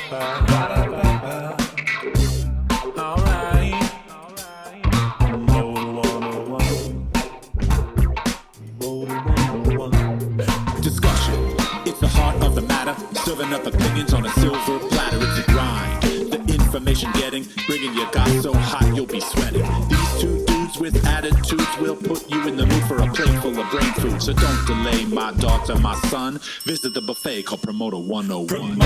Discussion, it's the heart of the matter. Serving up opinions on a silver platter. It's a grind. The information getting, bringing your guy so hot you'll be sweating. These two dudes with attitudes will put you in the mood for a plate full of brain food. So don't delay, my daughter, my son. Visit the buffet called Promoter 101.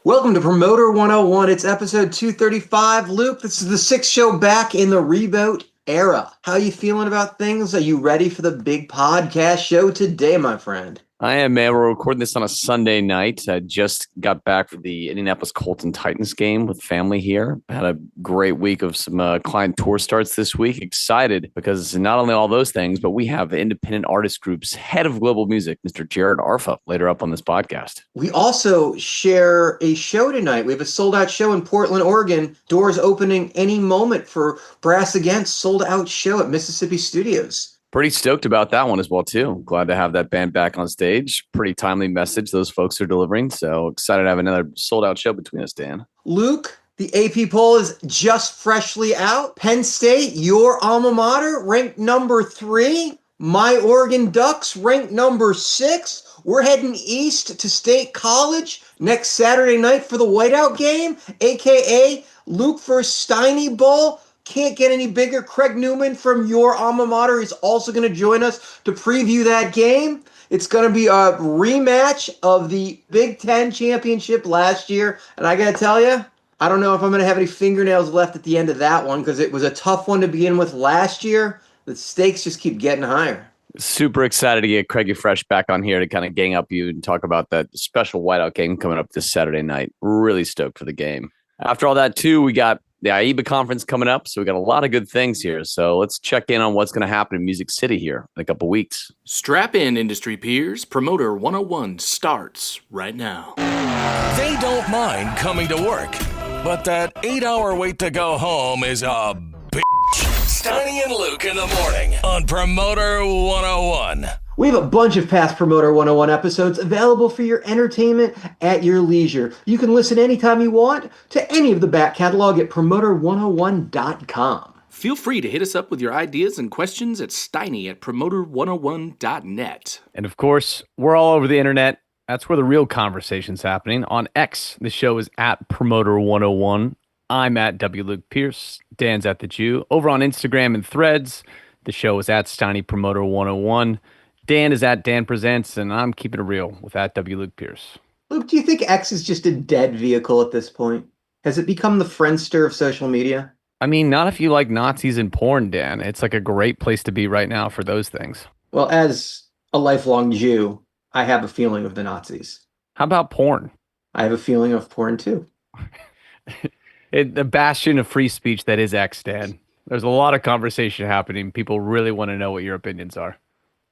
Welcome to Promoter 101. It's episode 235. Luke, this is the sixth show back in the reboot era. How you feeling about things? Are you ready for the big podcast show today, my friend? I am, man. We're recording this on a Sunday night. I just got back for the Indianapolis Colts and Titans game with family here. Had a great week of some client tour starts this week. Excited because not only all those things, but we have independent artist group's head of global music, Mr. Jared Arfa, later up on this podcast. We also share a show tonight. We have a sold-out show in Portland, Oregon. Doors opening any moment for Brass Against, sold-out show at Mississippi Studios. Pretty stoked about that one as well, too. Glad to have that band back on stage. Pretty timely message those folks are delivering. So excited to have another sold-out show between us, Dan. Luke, the AP poll is just freshly out. Penn State, your alma mater, ranked number 3. My Oregon Ducks, ranked number 6. We're heading east to State College next Saturday night for the Whiteout game, a.k.a. Luke vs. Steiny Bowl. Can't get any bigger. Craig Newman from your alma mater is also going to join us to preview that game. It's going to be a rematch of the Big Ten championship last year. And I got to tell you, I don't know if I'm going to have any fingernails left at the end of that one because it was a tough one to begin with last year. The stakes just keep getting higher. Super excited to get Craigie Fresh back on here to kind of gang up you and talk about that special Whiteout game coming up this Saturday night. Really stoked for the game. After all that, too, we got the IEBA conference coming up, so we got a lot of good things here. So let's check in on what's going to happen in Music City here in a couple weeks. Strap in, industry peers. Promoter 101 starts right now. They don't mind coming to work, but that 8-hour wait to go home is a bitch. Steiny and Luke in the morning on Promoter 101. We have a bunch of past Promoter 101 episodes available for your entertainment at your leisure. You can listen anytime you want to any of the back catalog at promoter101.com. Feel free to hit us up with your ideas and questions at Steiny at promoter101.net. And of course, we're all over the internet. That's where the real conversation's happening. On X, the show is at Promoter 101. I'm at W. Luke Pierce. Dan's at The Jew. Over on Instagram and Threads, the show is at Steiny Promoter 101. Dan is at Dan Presents, and I'm keeping it real with at W. Luke Pierce. Luke, do you think X is just a dead vehicle at this point? Has it become the Friendster of social media? I mean, not if you like Nazis and porn, Dan. It's like a great place to be right now for those things. Well, as a lifelong Jew, I have a feeling of the Nazis. How about porn? I have a feeling of porn, too. The bastion of free speech that is X, Dan. There's a lot of conversation happening. People really want to know what your opinions are.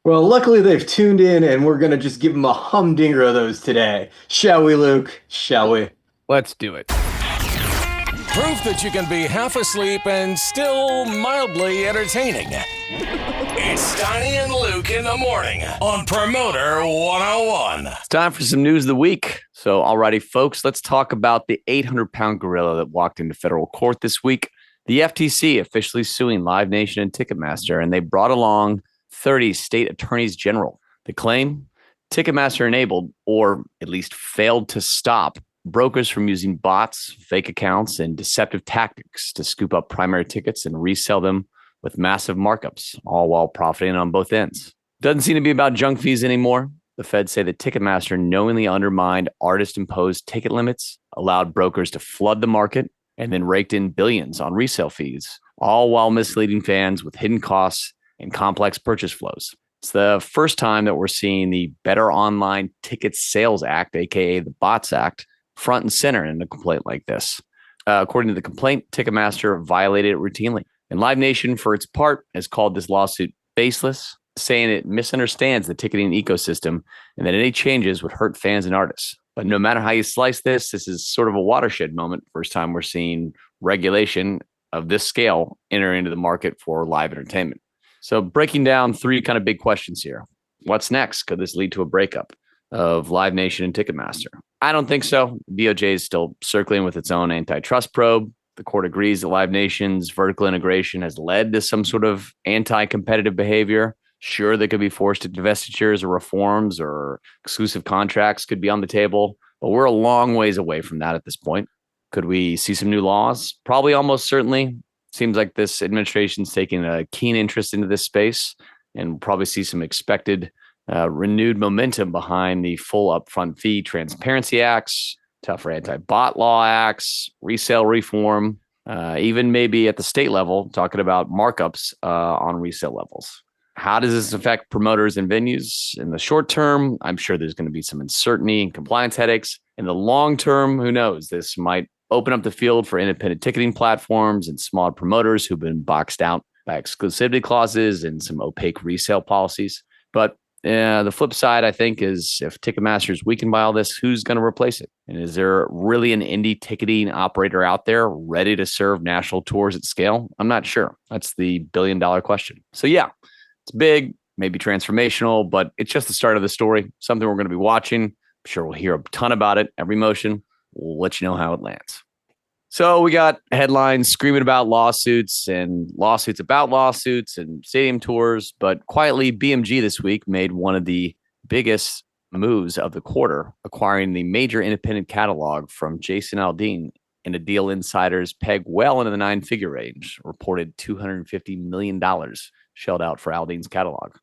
Well, luckily they've tuned in, and we're going to just give them a humdinger of those today. Shall we, Luke? Shall we? Let's do it. Proof that you can be half asleep and still mildly entertaining. It's Steiny and Luke in the morning on Promoter 101. It's time for some news of the week. So, alrighty, folks, let's talk about the 800-pound gorilla that walked into federal court this week. The FTC officially suing Live Nation and Ticketmaster, and they brought along 30 state attorneys general. The claim, Ticketmaster enabled, or at least failed to stop, brokers from using bots, fake accounts, and deceptive tactics to scoop up primary tickets and resell them with massive markups, all while profiting on both ends. Doesn't seem to be about junk fees anymore. The feds say that Ticketmaster knowingly undermined artist-imposed ticket limits, allowed brokers to flood the market, and then raked in billions on resale fees, all while misleading fans with hidden costs and complex purchase flows. It's the first time that we're seeing the Better Online Ticket Sales Act, aka the BOTS Act, front and center in a complaint like this. According to the complaint, Ticketmaster violated it routinely. And Live Nation, for its part, has called this lawsuit baseless, saying it misunderstands the ticketing ecosystem and that any changes would hurt fans and artists. But no matter how you slice this is sort of a watershed moment. First time we're seeing regulation of this scale enter into the market for live entertainment. So breaking down three kind of big questions here. What's next? Could this lead to a breakup of Live Nation and Ticketmaster? I don't think so. DOJ is still circling with its own antitrust probe. The court agrees that Live Nation's vertical integration has led to some sort of anti-competitive behavior. Sure, they could be forced to divestitures or reforms or exclusive contracts could be on the table, but we're a long ways away from that at this point. Could we see some new laws? Probably almost certainly. Seems like this administration's taking a keen interest into this space, and we'll probably see some expected renewed momentum behind the full upfront fee transparency acts, tougher anti-bot law acts, resale reform, even maybe at the state level, talking about markups on resale levels. How does this affect promoters and venues? In the short term, I'm sure there's going to be some uncertainty and compliance headaches. In the long term, who knows? This might open up the field for independent ticketing platforms and smaller promoters who've been boxed out by exclusivity clauses and some opaque resale policies. But the flip side, I think, is if Ticketmaster is weakened by all this, who's going to replace it? And is there really an indie ticketing operator out there ready to serve national tours at scale? I'm not sure. That's the billion-dollar question. So yeah, it's big, maybe transformational, but it's just the start of the story, something we're going to be watching. I'm sure we'll hear a ton about it every motion. We'll let you know how it lands. So we got headlines screaming about lawsuits and lawsuits about lawsuits and stadium tours, but quietly BMG this week made one of the biggest moves of the quarter, acquiring the major independent catalog from Jason Aldean in a deal insiders peg well into the 9-figure range, reported $250 million shelled out for Aldean's catalog.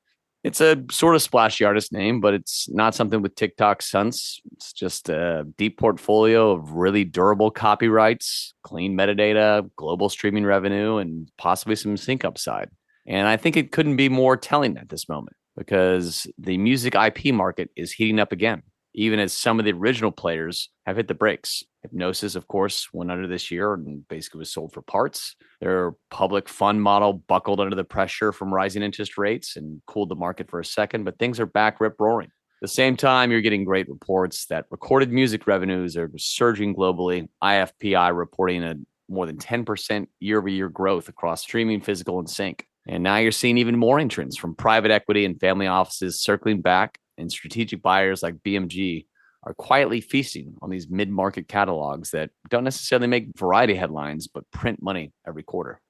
It's a sort of splashy artist name, but it's not something with TikTok stunts. It's just a deep portfolio of really durable copyrights, clean metadata, global streaming revenue, and possibly some sync upside. And I think it couldn't be more telling at this moment because the music IP market is heating up again, even as some of the original players have hit the brakes. Hypnosis, of course, went under this year and basically was sold for parts. Their public fund model buckled under the pressure from rising interest rates and cooled the market for a second, but things are back rip-roaring. At the same time, you're getting great reports that recorded music revenues are surging globally. IFPI reporting a more than 10% year-over-year growth across streaming, physical, and sync. And now you're seeing even more entrants from private equity and family offices circling back, and strategic buyers like BMG are quietly feasting on these mid-market catalogs that don't necessarily make variety headlines, but print money every quarter.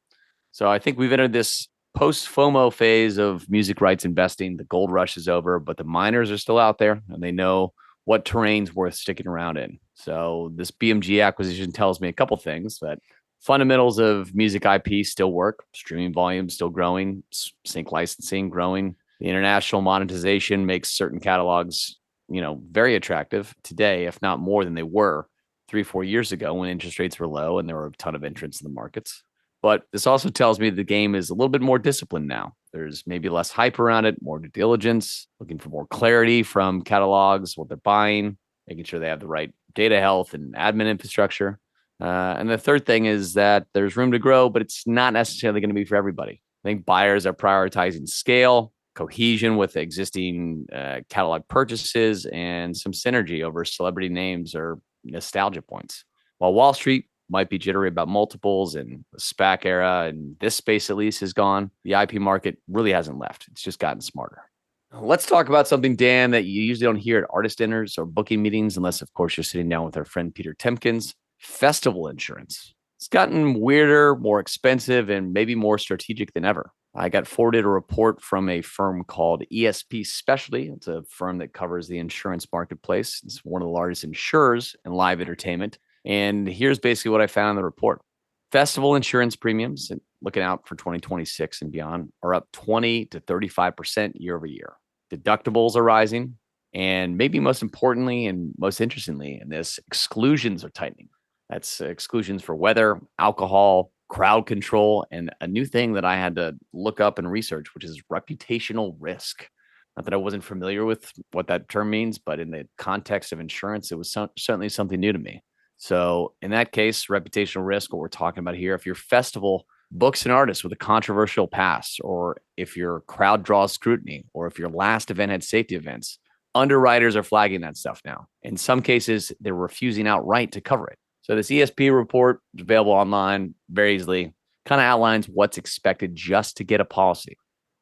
So I think we've entered this post-FOMO phase of music rights investing. The gold rush is over, but the miners are still out there, and they know what terrain's worth sticking around in. So this BMG acquisition tells me a couple things: that fundamentals of music IP still work, streaming volume still growing, sync licensing growing. The international monetization makes certain catalogs, very attractive today, if not more than they were 3-4 years ago when interest rates were low and there were a ton of entrants in the markets. But this also tells me the game is a little bit more disciplined now. There's maybe less hype around it, more due diligence, looking for more clarity from catalogs, what they're buying, making sure they have the right data health and admin infrastructure. And the third thing is that there's room to grow, but it's not necessarily going to be for everybody. I think buyers are prioritizing scale, cohesion with existing catalog purchases, and some synergy over celebrity names or nostalgia points. While Wall Street might be jittery about multiples and the SPAC era, and this space at least is gone, the IP market really hasn't left. It's just gotten smarter. Let's talk about something, Dan, that you usually don't hear at artist dinners or booking meetings, unless, of course, you're sitting down with our friend Peter Temkins. Festival insurance. It's gotten weirder, more expensive, and maybe more strategic than ever. I got forwarded a report from a firm called ESP Specialty. It's a firm that covers the insurance marketplace. It's one of the largest insurers in live entertainment. And here's basically what I found in the report. Festival insurance premiums, looking out for 2026 and beyond, are up 20 to 35% year over year. Deductibles are rising. And maybe most importantly and most interestingly in this, exclusions are tightening. That's exclusions for weather, alcohol, crowd control, and a new thing that I had to look up and research, which is reputational risk. Not that I wasn't familiar with what that term means, but in the context of insurance, it was certainly something new to me. So in that case, reputational risk, what we're talking about here, if your festival books an artist with a controversial past, or if your crowd draws scrutiny, or if your last event had safety events, underwriters are flagging that stuff now. In some cases, they're refusing outright to cover it. So this ESP report is available online very easily, kind of outlines what's expected just to get a policy.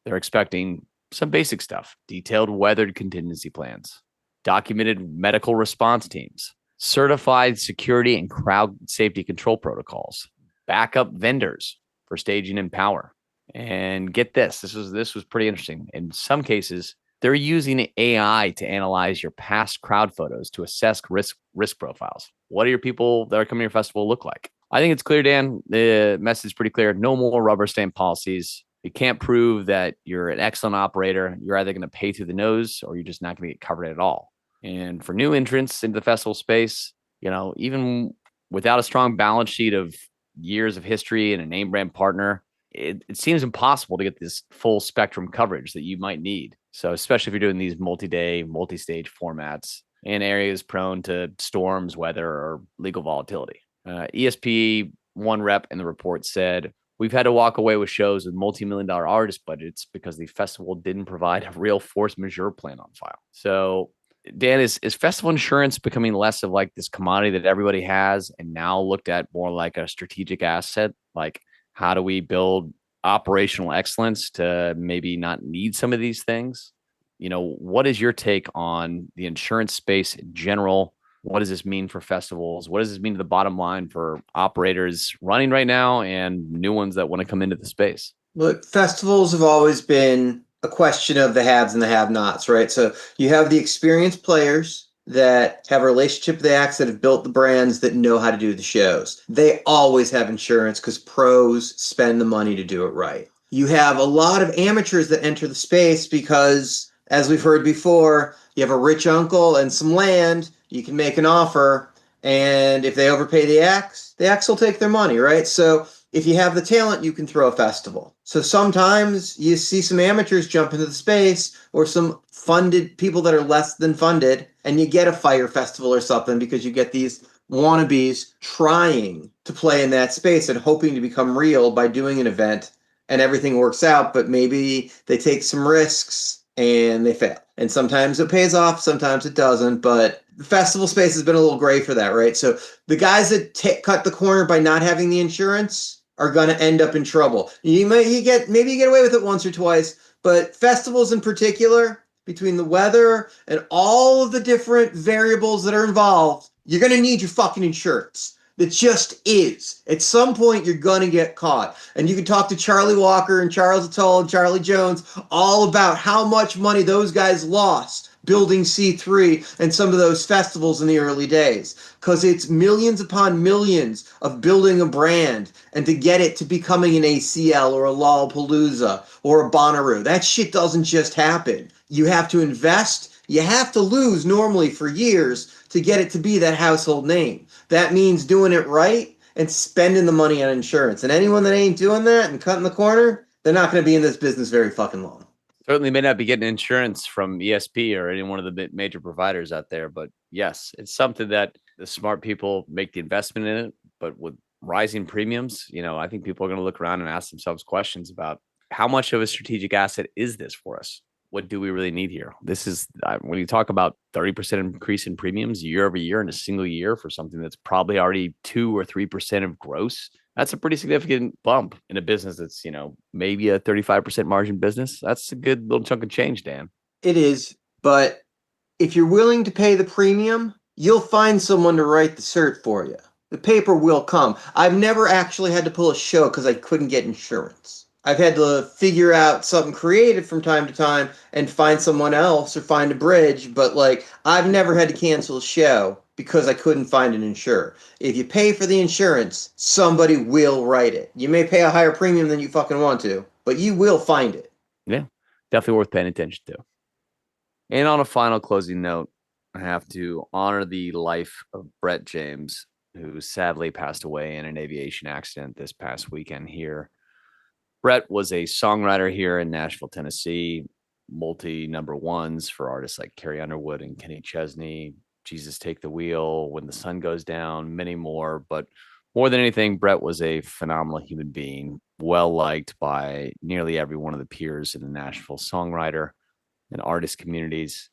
They're expecting some basic stuff: detailed weathered contingency plans, documented medical response teams, certified security and crowd safety control protocols, backup vendors for staging and power. And get this, this was pretty interesting. In some cases, they're using AI to analyze your past crowd photos to assess risk profiles. What do your people that are coming to your festival look like? I think it's clear, Dan. The message is pretty clear. No more rubber stamp policies. You can't prove that you're an excellent operator. You're either going to pay through the nose or you're just not going to get covered at all. And for new entrants into the festival space, even without a strong balance sheet of years of history and a name brand partner, it seems impossible to get this full spectrum coverage that you might need. So especially if you're doing these multi-day, multi-stage formats in areas prone to storms, weather, or legal volatility. ESP one rep in the report said, "We've had to walk away with shows with multi-million-dollar artist budgets because the festival didn't provide a real force majeure plan on file." So, Dan, is festival insurance becoming less of like this commodity that everybody has and now looked at more like a strategic asset? Like, how do we build operational excellence to maybe not need some of these things? What is your take on the insurance space in general? What does this mean for festivals? What does this mean to the bottom line for operators running right now and new ones that want to come into the space? Look, festivals have always been a question of the haves and the have-nots, right? So you have the experienced players that have a relationship with the acts that have built the brands that know how to do the shows. They always have insurance because pros spend the money to do it right. You have a lot of amateurs that enter the space because, as we've heard before, you have a rich uncle and some land, you can make an offer, and if they overpay the acts will take their money, right? So if you have the talent, you can throw a festival. So sometimes you see some amateurs jump into the space or some funded people that are less than funded, and you get a fire festival or something because you get these wannabes trying to play in that space and hoping to become real by doing an event, and everything works out, but maybe they take some risks and they fail. And sometimes it pays off, sometimes it doesn't, but the festival space has been a little gray for that, right? So the guys that cut the corner by not having the insurance are going to end up in trouble. Maybe you get away with it once or twice, but festivals in particular, between the weather and all of the different variables that are involved, you're going to need your fucking insurance. That just is. At some point, you're going to get caught. And you can talk to Charlie Walker and Charles Atoll and Charlie Jones all about how much money those guys lost building C3 and some of those festivals in the early days. Because it's millions upon millions of building a brand and to get it to becoming an ACL or a Lollapalooza or a Bonnaroo. That shit doesn't just happen. You have to invest. You have to lose normally for years to get it to be that household name. That means doing it right and spending the money on insurance. And anyone that ain't doing that and cutting the corner, they're not going to be in this business very fucking long. Certainly may not be getting insurance from ESP or any one of the major providers out there. But yes, it's something that the smart people make the investment in it. But with rising premiums, I think people are going to look around and ask themselves questions about how much of a strategic asset is this for us? What do we really need here? This is when you talk about 30% increase in premiums year over year in a single year for something that's probably already 2 or 3% of gross. That's a pretty significant bump in a business that's, maybe a 35% margin business. That's a good little chunk of change, Dan. It is. But if you're willing to pay the premium, you'll find someone to write the cert for you. The paper will come. I've never actually had to pull a show because I couldn't get insurance. I've had to figure out something creative from time to time and find someone else or find a bridge. But I've never had to cancel a show because I couldn't find an insurer. If you pay for the insurance, somebody will write it. You may pay a higher premium than you fucking want to, but you will find it. Yeah, definitely worth paying attention to. And on a final closing note, I have to honor the life of Brett James, who sadly passed away in an aviation accident this past weekend here. Brett was a songwriter here in Nashville, Tennessee, multi number ones for artists like Carrie Underwood and Kenny Chesney, Jesus Take the Wheel, When the Sun Goes Down, many more. But more than anything, Brett was a phenomenal human being, well liked by nearly every one of the peers in the Nashville songwriter and artist communities.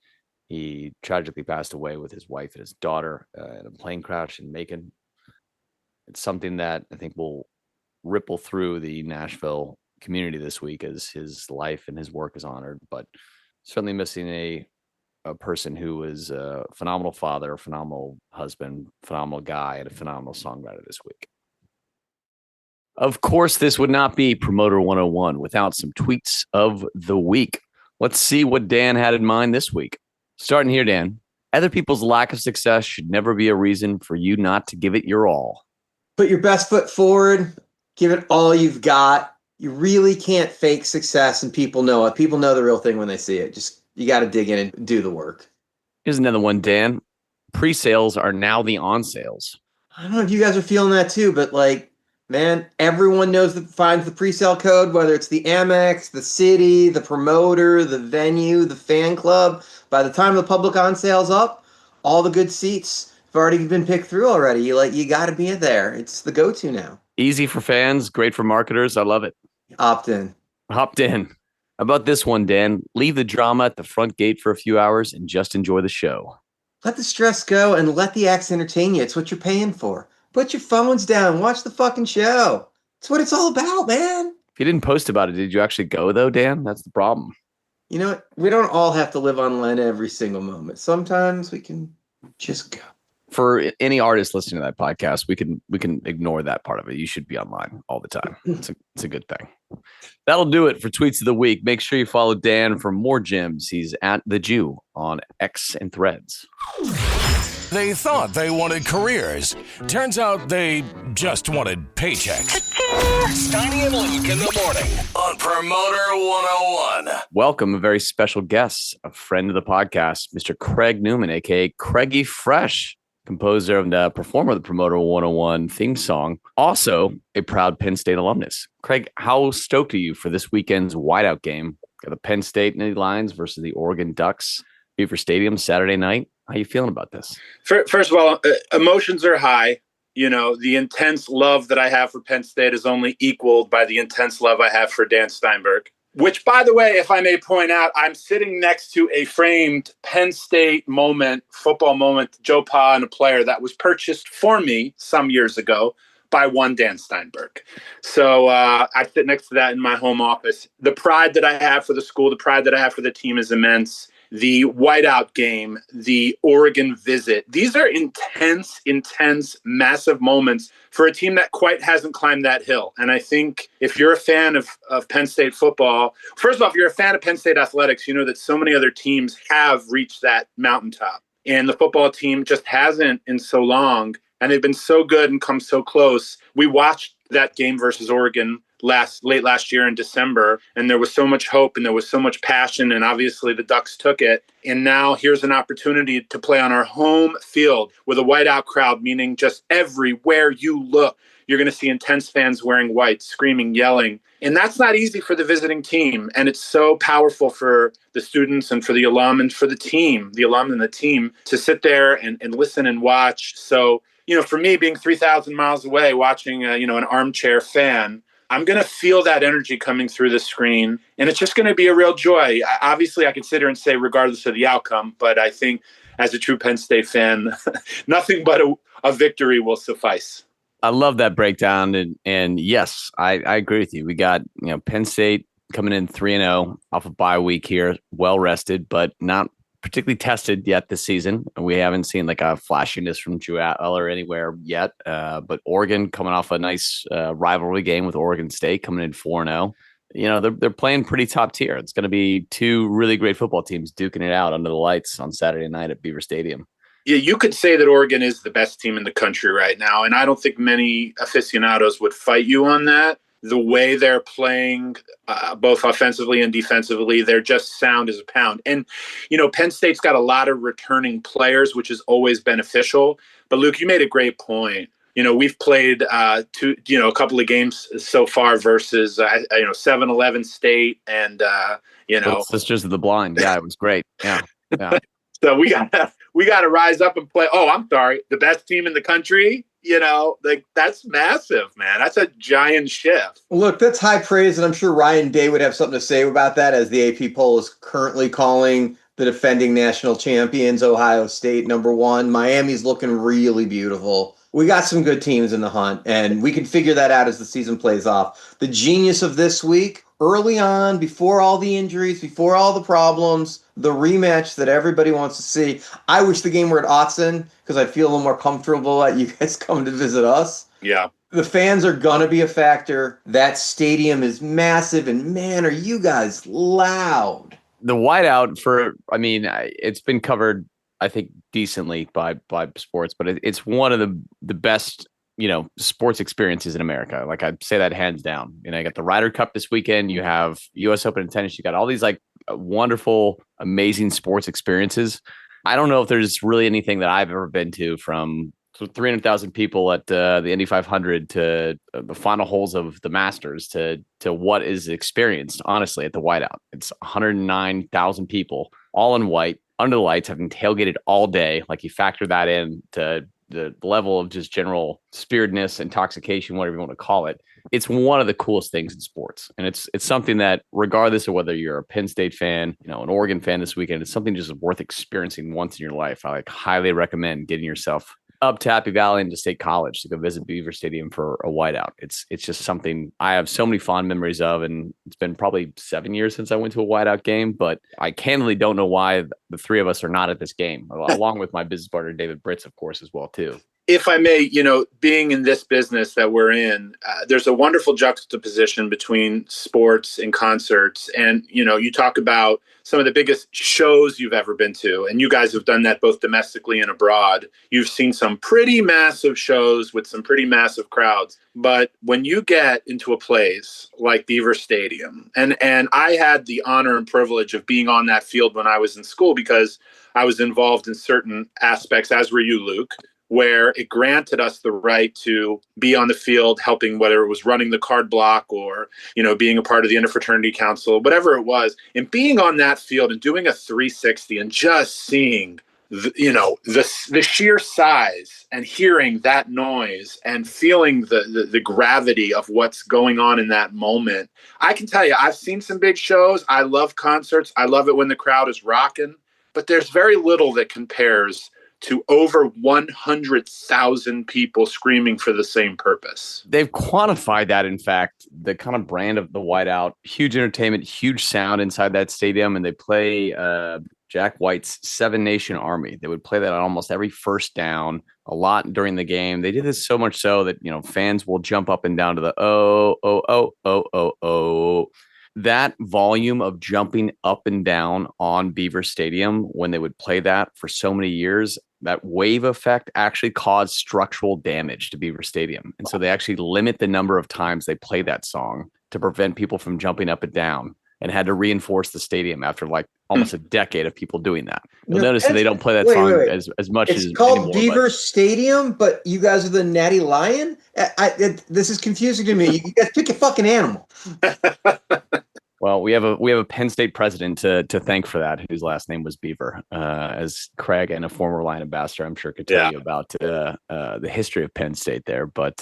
He tragically passed away with his wife and his daughter in a plane crash in Macon. It's something that I think will ripple through the Nashville community this week as his life and his work is honored, but certainly missing a person who is a phenomenal father, a phenomenal husband, phenomenal guy, and a phenomenal songwriter this week. Of course, this would not be Promoter 101 without some tweets of the week. Let's see what Dan had in mind this week. Starting here, Dan. Other people's lack of success should never be a reason for you not to give it your all. Put your best foot forward. Give it all you've got. You really can't fake success, and people know it. People know the real thing when they see it. You got to dig in and do the work. Here's another one, Dan. Pre-sales are now the on-sales. I don't know if you guys are feeling that too, but man, everyone finds the pre-sale code, whether it's the Amex, the city, the promoter, the venue, the fan club. By the time the public on sale's up, all the good seats have already been picked through already. You got to be in there. It's the go-to now. Easy for fans, great for marketers. I love it. Opt in. Hopped in. How about this one, Dan? Leave the drama at the front gate for a few hours and just enjoy the show. Let the stress go and let the acts entertain you. It's what you're paying for. Put your phones down. Watch the fucking show. It's what it's all about, man. If you didn't post about it, did you actually go, though, Dan? That's the problem. You know what? We don't all have to live on Len every single moment. Sometimes we can just go. For any artist listening to that podcast, we can ignore that part of it. You should be online all the time. It's a good thing. That'll do it for Tweets of the Week. Make sure you follow Dan for more gems. He's at The Jew on X and Threads. They thought they wanted careers. Turns out they just wanted paychecks. Steiny and Luke in the morning on Promoter 101. Welcome a very special guest, a friend of the podcast, Mr. Craig Newman, a.k.a. Craigie Fresh, composer and performer of the Promoter 101 theme song, also a proud Penn State alumnus. Craig, how stoked are you for this weekend's whiteout game? Got the Penn State Nittany Lions versus the Oregon Ducks, Beaver Stadium Saturday night. How are you feeling about this? First of all, emotions are high. You know, the intense love that I have for Penn State is only equaled by the intense love I have for Dan Steinberg. Which, by the way, if I may point out, I'm sitting next to a framed Penn State football moment, Joe Pa and a player that was purchased for me some years ago by one Dan Steinberg. So I sit next to that in my home office. The pride that I have for the school, the pride that I have for the team is immense. The whiteout game, the Oregon visit. These are intense, massive moments for a team that quite hasn't climbed that hill. And I think if you're a fan of Penn State football, first of all, if you're a fan of Penn State athletics, you know that so many other teams have reached that mountaintop. And the football team just hasn't in so long. And they've been so good and come so close. We watched that game versus Oregon late last year in December, and there was so much hope and there was so much passion, and obviously the Ducks took it. And now here's an opportunity to play on our home field with a whiteout crowd, meaning just everywhere you look, you're going to see intense fans wearing white, screaming, yelling. And that's not easy for the visiting team. And it's so powerful for the students and for the alum and for the team, the alum and the team, to sit there and listen and watch. So, you know, for me, being 3,000 miles away, watching, an armchair fan, I'm going to feel that energy coming through the screen, and it's just going to be a real joy. Obviously, I could sit here and say regardless of the outcome, but I think as a true Penn State fan, nothing but a victory will suffice. I love that breakdown, and yes, I agree with you. We got Penn State coming in 3-0 off a bye week here, well rested, but not particularly tested yet this season. We haven't seen like a flashiness from Drew Eller anywhere yet. But Oregon coming off a nice rivalry game with Oregon State, coming in 4-0. They're playing pretty top tier. It's going to be two really great football teams duking it out under the lights on Saturday night at Beaver Stadium. Yeah, you could say that Oregon is the best team in the country right now, and I don't think many aficionados would fight you on that. The way they're playing, both offensively and defensively, they're just sound as a pound. And, Penn State's got a lot of returning players, which is always beneficial. But, Luke, you made a great point. we've played a couple of games so far versus 7-11 State and Little Sisters of the Blind. Yeah, it was great. Yeah. So we gotta rise up and play. Oh, I'm sorry, the best team in the country. That's massive, man. That's a giant shift. Look, that's high praise, and I'm sure Ryan Day would have something to say about that, as the AP poll is currently calling the defending national champions Ohio State #1. Miami's looking really beautiful. We got some good teams in the hunt, and we can figure that out as the season plays off. The genius of this week, early on, before all the injuries, before all the problems, the rematch that everybody wants to see. I wish the game were at Autzen because I feel a little more comfortable at you guys coming to visit us. Yeah. The fans are going to be a factor. That stadium is massive, and man, are you guys loud. The whiteout it's been covered, I think, decently by sports, but it's one of the best, sports experiences in America. Like, I'd say that hands down. You got the Ryder Cup this weekend. You have US Open in tennis. You got all these wonderful, amazing sports experiences. I don't know if there's really anything that I've ever been to, from 300,000 people at the Indy 500 to the final holes of the Masters to what is experienced, honestly, at the whiteout. It's 109,000 people, all in white, under the lights, having tailgated all day. Like, you factor that in to the level of just general spiritedness, intoxication, whatever you want to call it. It's one of the coolest things in sports. And it's something that, regardless of whether you're a Penn State fan, an Oregon fan this weekend, it's something just worth experiencing once in your life. I highly recommend getting yourself up to Happy Valley and to State College to go visit Beaver Stadium for a whiteout. It's just something I have so many fond memories of, and it's been probably 7 years since I went to a whiteout game, but I candidly don't know why the three of us are not at this game, along with my business partner, David Britz, of course, as well, too. If I may, being in this business that we're in, there's a wonderful juxtaposition between sports and concerts. And, you talk about some of the biggest shows you've ever been to, and you guys have done that both domestically and abroad. You've seen some pretty massive shows with some pretty massive crowds. But when you get into a place like Beaver Stadium, and I had the honor and privilege of being on that field when I was in school, because I was involved in certain aspects, as were you, Luke, where it granted us the right to be on the field helping, whether it was running the card block or, being a part of the Interfraternity Council, whatever it was, and being on that field and doing a 360 and just seeing, the sheer size and hearing that noise and feeling the gravity of what's going on in that moment. I can tell you, I've seen some big shows. I love concerts. I love it when the crowd is rocking, but there's very little that compares to over 100,000 people screaming for the same purpose. They've quantified that, in fact, the kind of brand of the whiteout, huge entertainment, huge sound inside that stadium. And they play Jack White's Seven Nation Army. They would play that on almost every first down, a lot during the game. They did this so much so that, fans will jump up and down to the oh, oh, oh, oh, oh, oh. That volume of jumping up and down on Beaver Stadium when they would play that for so many years, that wave effect actually caused structural damage to Beaver Stadium. And so they actually limit the number of times they play that song to prevent people from jumping up and down, and had to reinforce the stadium after almost a decate of people doing that. You'll notice that they don't play that song as much as it's called anymore, Beaver Stadium, but you guys are the Natty Lion? This is confusing to me. You guys pick a fucking animal. Well, we have a Penn State president to thank for that, whose last name was Beaver, as Craig, and a former Lion ambassador, I'm sure, could tell you about the history of Penn State there. But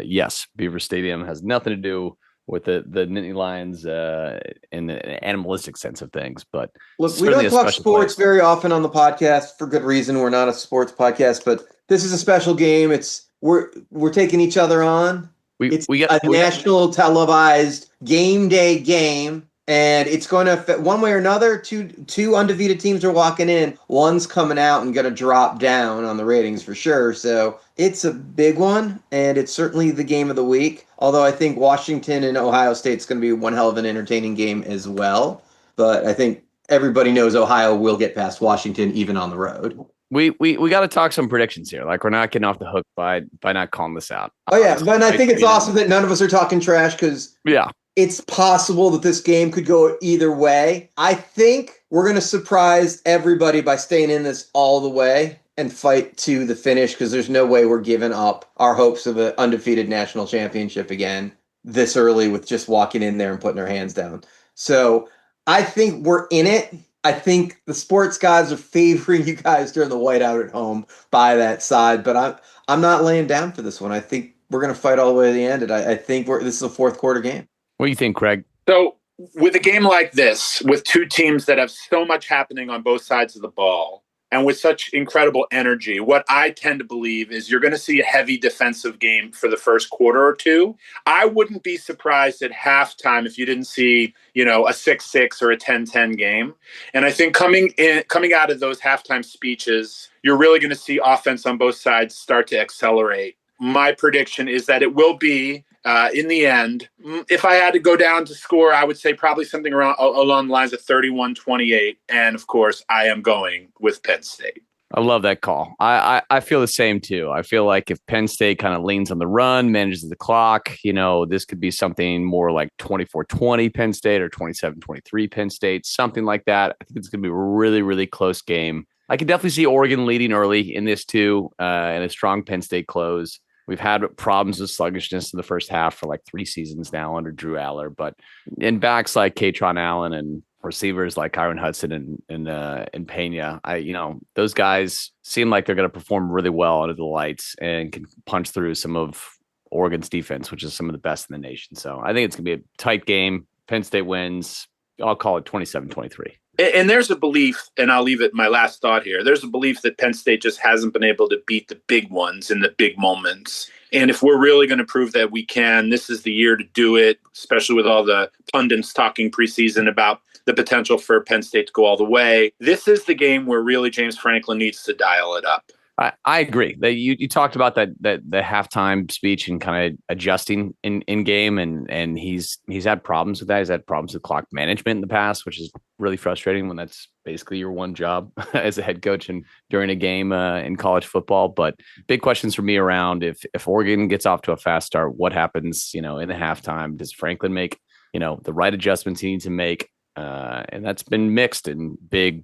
yes, Beaver Stadium has nothing to do with the Nittany Lions in an animalistic sense of things. But look, we don't talk sports very often on the podcast for good reason. We're not a sports podcast, but this is a special game. We're taking each other on. It's a national televised game day game, and it's going to affect one way or another. Two undefeated teams are walking in. One's coming out and going to drop down on the ratings for sure. So it's a big one, and it's certainly the game of the week. Although I think Washington and Ohio State's going to be one hell of an entertaining game as well. But I think everybody knows Ohio will get past Washington even on the road. We got to talk some predictions here. We're not getting off the hook by not calling this out. Oh yeah, but I think it's awesome that none of us are talking trash, because it's possible that this game could go either way. I think we're going to surprise everybody by staying in this all the way. and fight to the finish because there's no way we're giving up our hopes of an undefeated national championship again this early with just walking in there and putting our hands down. So I think we're in it. I think the sports guys are favoring you guys during the whiteout at home by that side, but I'm not laying down for this one. I think we're going to fight all the way to the end, and I think this is a fourth quarter game. What do you think, Craig? So with a game like this, with two teams that have so much happening on both sides of the ball, and with such incredible energy, what I tend to believe is you're going to see a heavy defensive game for the first quarter or two. I wouldn't be surprised at halftime if you didn't see, a 6-6 or a 10-10 game. And I think coming out of those halftime speeches, you're really going to see offense on both sides start to accelerate. My prediction is that it will be, in the end, if I had to go down to score, I would say probably something along the lines of 31-28. And of course, I am going with Penn State. I love that call. I feel the same too. I feel like if Penn State kind of leans on the run, manages the clock, this could be something more like 24-20 Penn State or 27-23 Penn State, something like that. I think it's going to be a really, really close game. I could definitely see Oregon leading early in this too, and a strong Penn State close. We've had problems with sluggishness in the first half for like 3 seasons now under Drew Aller, but in backs like Katron Allen and receivers like Kyron Hudson and Pena, those guys seem like they're going to perform really well under the lights and can punch through some of Oregon's defense, which is some of the best in the nation. So I think it's going to be a tight game. Penn State wins. I'll call it 27-23. And there's a belief, and I'll leave it my last thought here. There's a belief that Penn State just hasn't been able to beat the big ones in the big moments. And if we're really going to prove that we can, this is the year to do it, especially with all the pundits talking preseason about the potential for Penn State to go all the way. This is the game where really James Franklin needs to dial it up. I agree. You talked about the halftime speech and kind of adjusting in game, and he's had problems with that. He's had problems with clock management in the past, which is really frustrating when that's basically your one job as a head coach and during a game in college football. But big questions for me around if Oregon gets off to a fast start, what happens, in the halftime? Does Franklin make, the right adjustments he needs to make? And that's been mixed in big,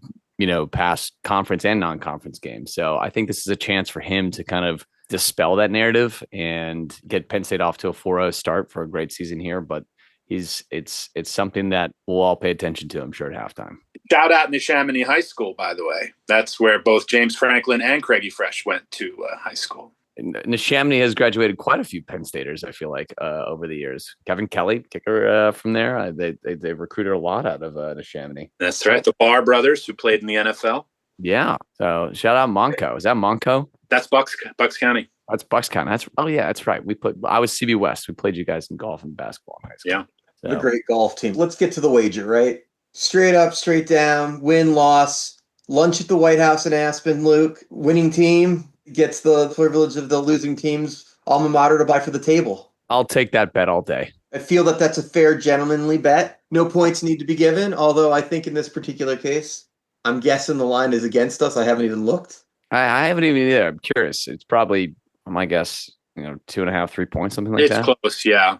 past conference and non-conference games. So I think this is a chance for him to kind of dispel that narrative and get Penn State off to a 4-0 start for a great season here. But it's something that we'll all pay attention to, I'm sure, at halftime. Shout out Neshaminy High School, by the way. That's where both James Franklin and Craigie Fresh went to high school. Neshaminy has graduated quite a few Penn Staters, I feel like, over the years. Kevin Kelly, kicker from there. They recruited a lot out of Neshaminy. That's right. The Barr brothers who played in the NFL. Yeah. So shout out Monco. Is that Monco? That's Bucks County. That's Bucks County. That's right. I was CB West. We played you guys in golf and basketball in high school. Yeah. So. The great golf team. Let's get to the wager, right? Straight up, straight down, win, loss, lunch at the White House in Aspen, Luke. Winning team gets the privilege of the losing team's alma mater to buy for the table. I'll take that bet all day. I feel that that's a fair, gentlemanly bet. No points need to be given, although I think in this particular case, I'm guessing the line is against us. I haven't even looked. I haven't even either. I'm curious. It's probably, my guess, 2.5, 3 points, something like that. It's close. Yeah.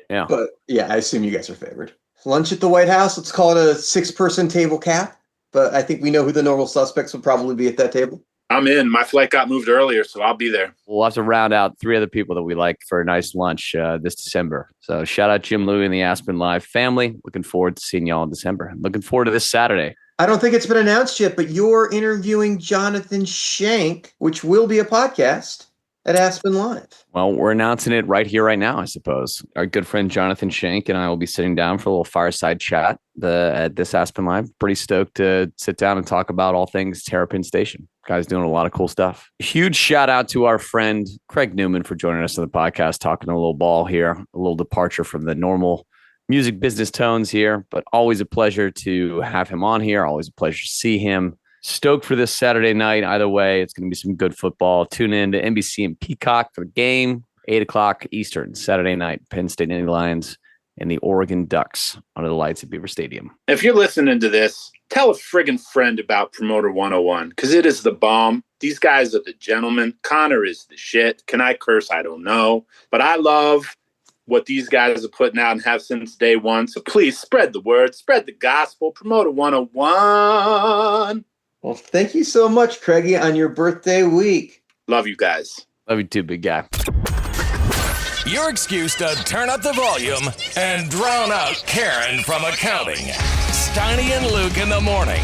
But yeah, I assume you guys are favored. Lunch at the White House. Let's call it a 6-person table cap. But I think we know who the normal suspects would probably be at that table. I'm in. My flight got moved earlier, so I'll be there. We'll have to round out 3 other people that we like for a nice lunch this December. So shout out Jim Louie and the Aspen Live family. Looking forward to seeing y'all in December. Looking forward to this Saturday. I don't think it's been announced yet, but you're interviewing Jonathan Shank, which will be a podcast at Aspen Live. Well, we're announcing it right here, right now, I suppose. Our good friend Jonathan Shank and I will be sitting down for a little fireside chat at this Aspen Live. Pretty stoked to sit down and talk about all things Terrapin Station. Guy's doing a lot of cool stuff. Huge shout out to our friend Craig Newman for joining us on the podcast, talking a little ball here, a little departure from the normal music business tones here, but always a pleasure to have him on here. Always a pleasure to see him. Stoked for this Saturday night. Either way, it's going to be some good football. Tune in to NBC and Peacock for the game, 8:00 Eastern, Saturday night. Penn State Nittany Lions and the Oregon Ducks under the lights at Beaver Stadium. If you're listening to this, tell a friggin' friend about Promoter 101, because it is the bomb. These guys are the gentlemen. Connor is the shit. Can I curse? I don't know. But I love what these guys are putting out and have since day one. So please spread the word, spread the gospel. Promoter 101. Well, thank you so much, Craigie, on your birthday week. Love you guys. Love you too, big guy. Your excuse to turn up the volume and drown out Karen from accounting. Steiny and Luke in the morning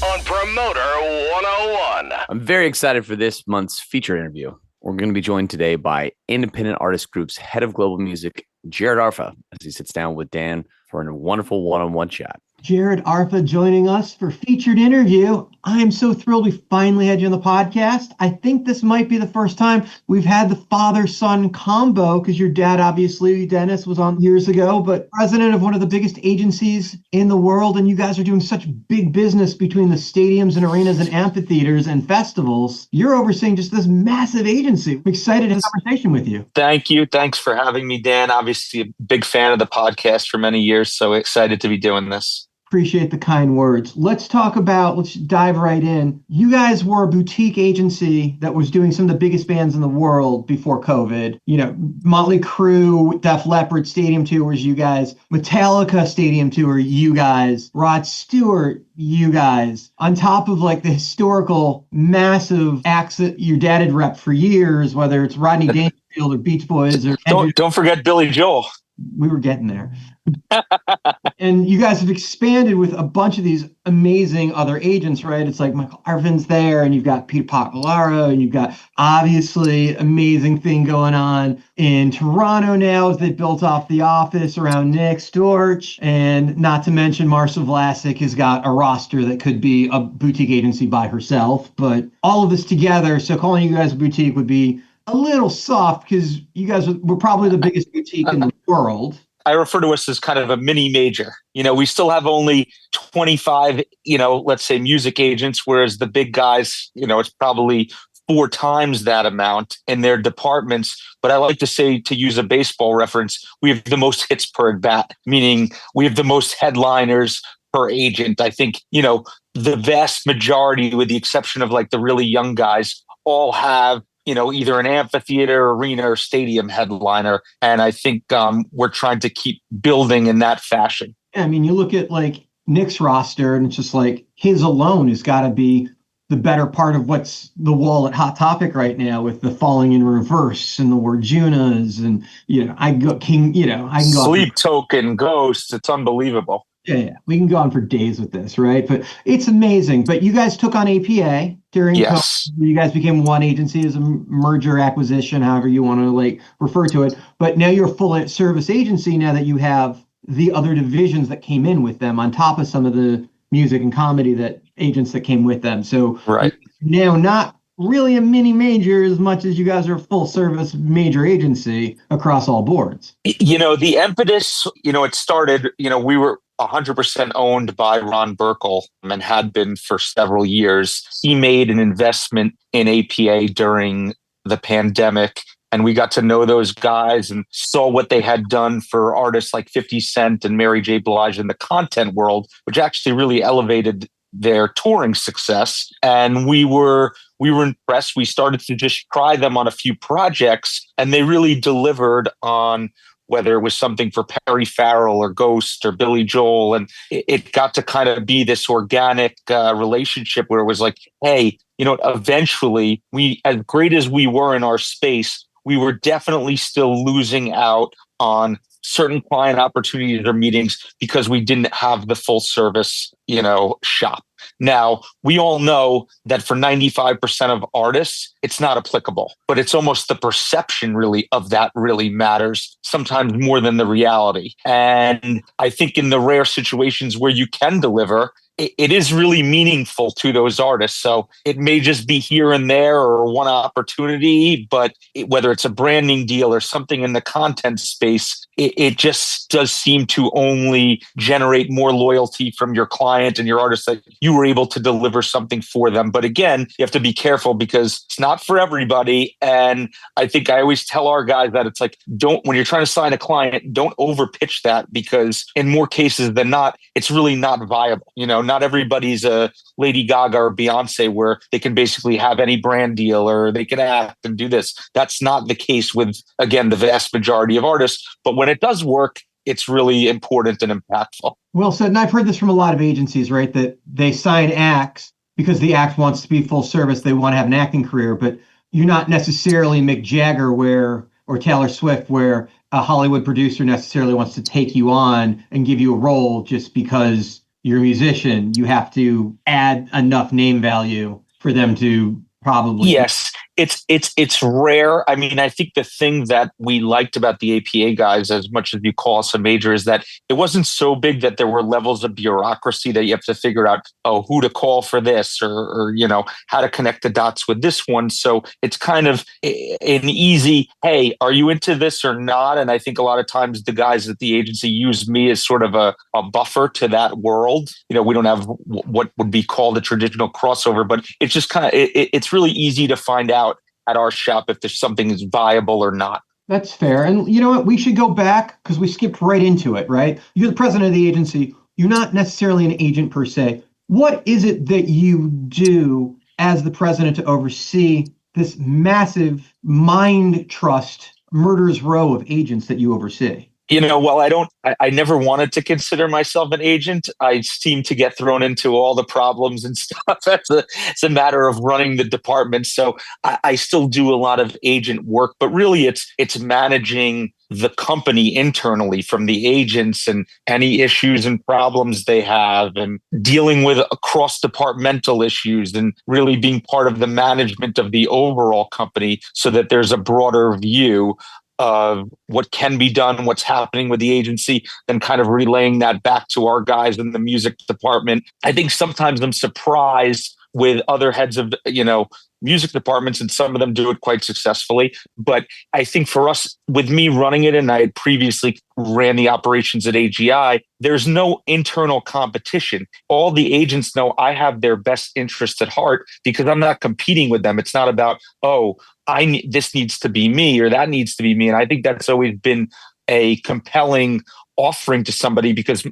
on Promoter 101. I'm very excited for this month's feature interview. We're going to be joined today by Independent Artist Group's head of global music, Jared Arfa, as he sits down with Dan for a wonderful one-on-one chat. Jared Arfa joining us for featured interview. I'm so thrilled we finally had you on the podcast. I think this might be the first time we've had the father-son combo, because your dad, obviously, Dennis, was on years ago, but president of one of the biggest agencies in the world, and you guys are doing such big business between the stadiums and arenas and amphitheaters and festivals. You're overseeing just this massive agency. I'm excited to have a conversation with you. Thank you. Thanks for having me, Dan. Obviously, a big fan of the podcast for many years, so excited to be doing this. Appreciate the kind words. Let's dive right in. You guys were a boutique agency that was doing some of the biggest bands in the world before COVID. You know, Motley Crue, Def Leppard Stadium Tours, you guys. Metallica Stadium Tour, you guys. Rod Stewart, you guys. On top of like the historical massive acts that your dad had repped for years, whether it's Rodney Dangerfield or Beach Boys or Don't forget Billy Joel. We were getting there. And you guys have expanded with a bunch of these amazing other agents, right? It's like Michael Arvin's there, and you've got Peter Paccolaro, and you've got obviously amazing thing going on in Toronto now as they built off the office around Nick Storch. And not to mention Marcia Vlasic has got a roster that could be a boutique agency by herself. But all of this together, so calling you guys a boutique would be a little soft, because you guys were probably the biggest boutique in the world. I refer to us as kind of a mini major. You know, we still have only 25, let's say music agents, whereas the big guys, it's probably 4 times that amount in their departments. But I like to say, to use a baseball reference, we have the most hits per at bat, meaning we have the most headliners per agent. I think, the vast majority, with the exception of like the really young guys, all have either an amphitheater, arena, or stadium headliner. And I think we're trying to keep building in that fashion. I mean, you look at like Nick's roster, and it's just like his alone has got to be the better part of what's the wall at Hot Topic right now, with the Falling in Reverse and the Warjunas, and I can go Sleep Token, Ghosts. It's unbelievable. Yeah, we can go on for days with this, right? But it's amazing. But you guys took on APA during yes. COVID. You guys became one agency as a merger acquisition, however you want to refer to it. But now you're a full service agency now that you have the other divisions that came in with them on top of some of the music and comedy that agents that came with them. So right now, not really a mini major as much as you guys are a full service major agency across all boards. The impetus, it started, we were 100% owned by Ron Burkle and had been for several years. He made an investment in APA during the pandemic, and we got to know those guys and saw what they had done for artists like 50 Cent and Mary J. Blige in the content world, which actually really elevated their touring success. And we were impressed. We started to just try them on a few projects, and they really delivered on whether it was something for Perry Farrell or Ghost or Billy Joel. And it got to kind of be this organic relationship where it was like, hey, eventually as great as we were in our space, we were definitely still losing out on certain client opportunities or meetings because we didn't have the full service, shop. Now, we all know that for 95% of artists, it's not applicable, but it's almost the perception really of that really matters, sometimes more than the reality. And I think in the rare situations where you can deliver, it is really meaningful to those artists. So it may just be here and there or one opportunity, but whether it's a branding deal or something in the content space, it just does seem to only generate more loyalty from your client and your artist that you were able to deliver something for them. But again, you have to be careful because it's not for everybody. And I think I always tell our guys that it's like, when you're trying to sign a client, don't overpitch that, because in more cases than not, it's really not viable. Not everybody's a Lady Gaga or Beyonce where they can basically have any brand deal or they can act and do this. That's not the case with, again, the vast majority of artists. But when it does work, it's really important and impactful. Well said. And I've heard this from a lot of agencies, right? That they sign acts because the act wants to be full service, they want to have an acting career, but you're not necessarily Mick Jagger or Taylor Swift, where a Hollywood producer necessarily wants to take you on and give you a role just because you're a musician. You have to add enough name value for them to probably. Yes, it's rare. I mean, I think the thing that we liked about the APA guys, as much as you call us a major, is that it wasn't so big that there were levels of bureaucracy that you have to figure out, who to call for this, or how to connect the dots with this one. So it's kind of an easy, hey, are you into this or not? And I think a lot of times the guys at the agency use me as sort of a buffer to that world. We don't have what would be called a traditional crossover, but it's just kind of, it's really easy to find out at our shop if there's something is viable or not. That's fair. And you know what? We should go back because we skipped right into it, right? You're the president of the agency. You're not necessarily an agent per se. What is it that you do as the president to oversee this massive mind trust murderer's row of agents that you oversee? Well, I never wanted to consider myself an agent. I seem to get thrown into all the problems and stuff. It's a matter of running the department. So I still do a lot of agent work, but really it's managing the company internally from the agents and any issues and problems they have, and dealing with cross-departmental issues, and really being part of the management of the overall company so that there's a broader view of what can be done, what's happening with the agency, then kind of relaying that back to our guys in the music department. I think sometimes I'm surprised with other heads of, music departments, and some of them do it quite successfully. But I think for us, with me running it, and I had previously ran the operations at AGI, there's no internal competition. All the agents know I have their best interests at heart because I'm not competing with them. It's not about, this needs to be me or that needs to be me. And I think that's always been a compelling offering to somebody because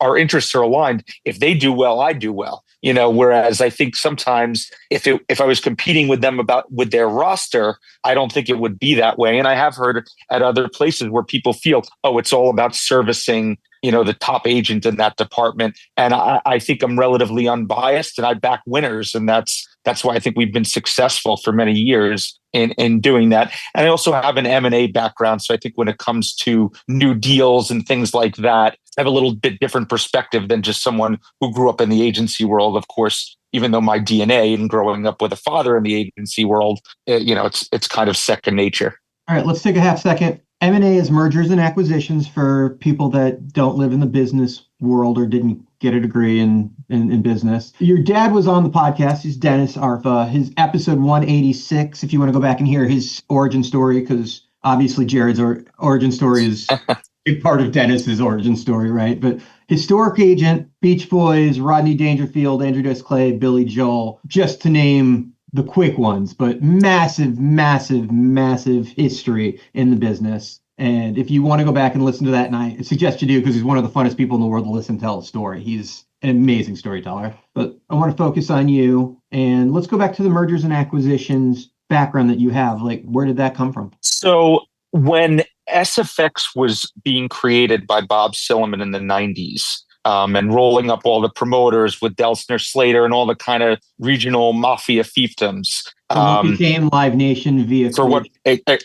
our interests are aligned. If they do well, I do well. Whereas I think sometimes if I was competing with them with their roster, I don't think it would be that way. And I have heard at other places where people feel, it's all about servicing, the top agent in that department. And I think I'm relatively unbiased and I back winners. And that's why I think we've been successful for many years in doing that. And I also have an M&A background. So I think when it comes to new deals and things like that, I have a little bit different perspective than just someone who grew up in the agency world. Of course, even though my DNA and growing up with a father in the agency world, it's kind of second nature. All right, let's take a half second. M&A is mergers and acquisitions for people that don't live in the business world or didn't get a degree in business. Your dad was on the podcast. He's Dennis Arfa. His episode 186, if you want to go back and hear his origin story, because obviously Jared's origin story is a big part of Dennis's origin story, right? But historic agent, Beach Boys, Rodney Dangerfield, Andrew Dice Clay, Billy Joel, just to name the quick ones, but massive, massive, massive history in the business. And if you want to go back and listen to that, and I suggest you do, because he's one of the funnest people in the world to listen to tell a story. He's an amazing storyteller. But I want to focus on you, and let's go back to the mergers and acquisitions background that you have. Like, where did that come from? So when SFX was being created by Bob Silliman in the 90s, and rolling up all the promoters with Delsner Slater and all the kind of regional mafia fiefdoms. What became Live Nation via for what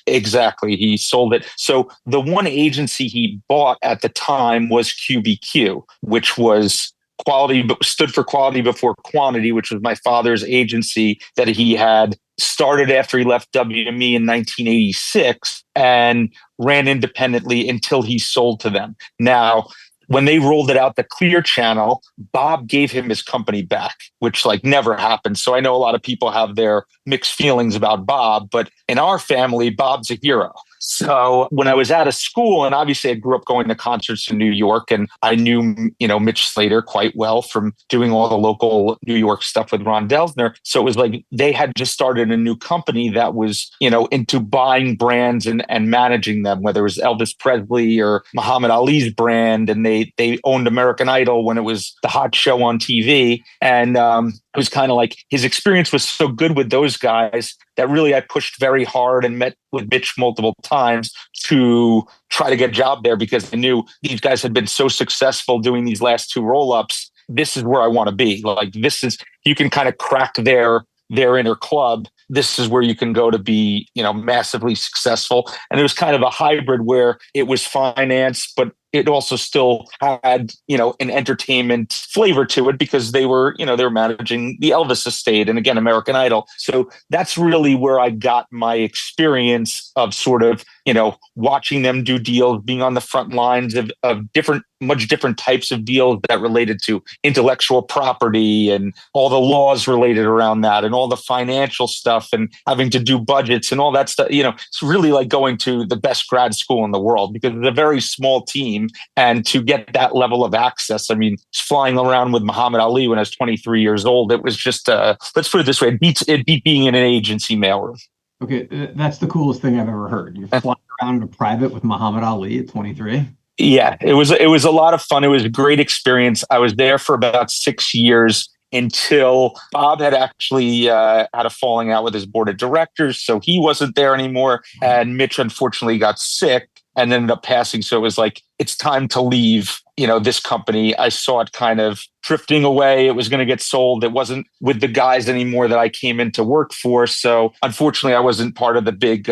exactly he sold it. So the one agency he bought at the time was QBQ, which was stood for quality before quantity, which was my father's agency that he had started after he left WME in 1986 and ran independently until he sold to them. Now, when they rolled it out the Clear Channel, Bob gave him his company back, which never happened. So I know a lot of people have their mixed feelings about Bob, but in our family, Bob's a hero. So when I was out of school, and obviously I grew up going to concerts in New York, and I knew, Mitch Slater quite well from doing all the local New York stuff with Ron Delsner. So it was like they had just started a new company that was, into buying brands and managing them, whether it was Elvis Presley or Muhammad Ali's brand. And they owned American Idol when it was the hot show on TV. And it was kind of like his experience was so good with those guys that really I pushed very hard and met with Mitch multiple times to try to get a job there, because I knew these guys had been so successful doing these last two roll-ups this is where I want to be. Like, this is, you can kind of crack their inner club. This is where you can go to be, massively successful. And it was kind of a hybrid where it was finance, but it also still had, an entertainment flavor to it because they were managing the Elvis estate and, again, American Idol. So that's really where I got my experience of sort of, watching them do deals, being on the front lines of much different types of deals that related to intellectual property and all the laws related around that and all the financial stuff and having to do budgets and all that stuff. It's really like going to the best grad school in the world because it's a very small team. And to get that level of access, I mean, flying around with Muhammad Ali when I was 23 years old, it was just, let's put it this way, it beat being in an agency mailroom. Okay, that's the coolest thing I've ever heard. You're flying around in a private with Muhammad Ali at 23. Yeah, it was a lot of fun. It was a great experience. I was there for about 6 years until Bob had actually had a falling out with his board of directors, so he wasn't there anymore. And Mitch unfortunately got sick and ended up passing. So it was like, it's time to leave, this company. I saw it kind of drifting away. It was going to get sold. It wasn't with the guys anymore that I came in to work for. So unfortunately, I wasn't part of the big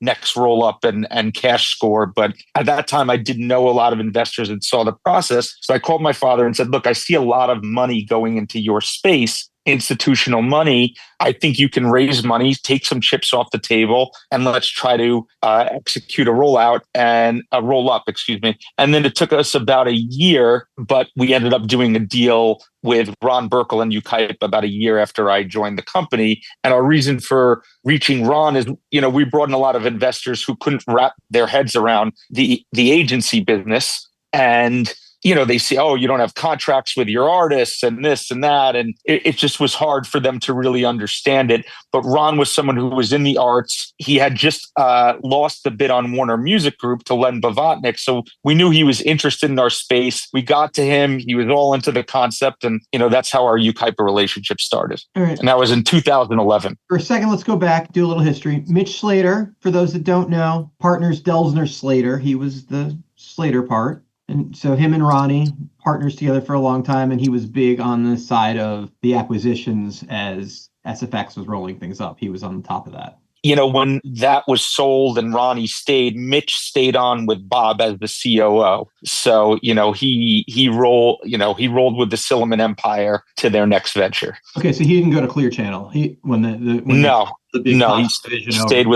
next roll up and cash score. But at that time, I didn't know a lot of investors and saw the process. So I called my father and said, look, I see a lot of money going into your space, institutional money. I think you can raise money, take some chips off the table, and let's try to execute a roll up. And then it took us about a year, but we ended up doing a deal with Ron Burkle and UKIP about a year after I joined the company. And our reason for reaching Ron is, we brought in a lot of investors who couldn't wrap their heads around the agency business. And they say, oh, you don't have contracts with your artists and this and that. And it just was hard for them to really understand it. But Ron was someone who was in the arts. He had just lost the bid on Warner Music Group to Len Blavatnik. So we knew he was interested in our space. We got to him. He was all into the concept. And, that's how our UKIPA relationship started. All right. And that was in 2011. For a second, let's go back, do a little history. Mitch Slater, for those that don't know, partners Delsner Slater. He was the Slater part. And so him and Ronnie, partners together for a long time, and he was big on the side of the acquisitions as SFX was rolling things up. He was on the top of that. When that was sold and Ronnie stayed, Mitch stayed on with Bob as the COO. So, he rolled with the Silliman Empire to their next venture. Okay, so he didn't go to Clear Channel. He stayed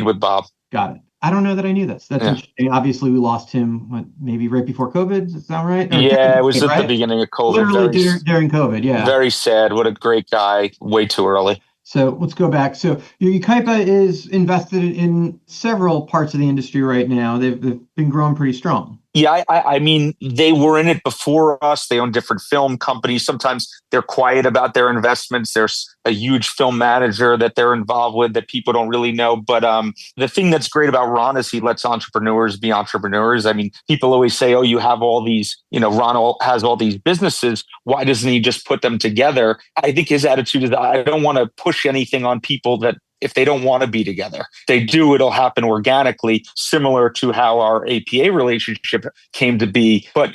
with Bob. Got it. I don't know that I knew this. That's interesting. Obviously, we lost him maybe right before COVID. Does that sound right? It was at the beginning of COVID. Literally during COVID, yeah. Very sad. What a great guy. Way too early. So let's go back. So UKIPA is invested in several parts of the industry right now. They've been growing pretty strong. Yeah, I mean, they were in it before us. They own different film companies. Sometimes they're quiet about their investments. There's a huge film manager that they're involved with that people don't really know. But the thing that's great about Ron is he lets entrepreneurs be entrepreneurs. I mean, people always say, oh, you have all these, Ron has all these businesses. Why doesn't he just put them together? I think his attitude is, I don't want to push anything on people that if they don't want to be together. If they do, it'll happen organically, similar to how our APA relationship came to be. But,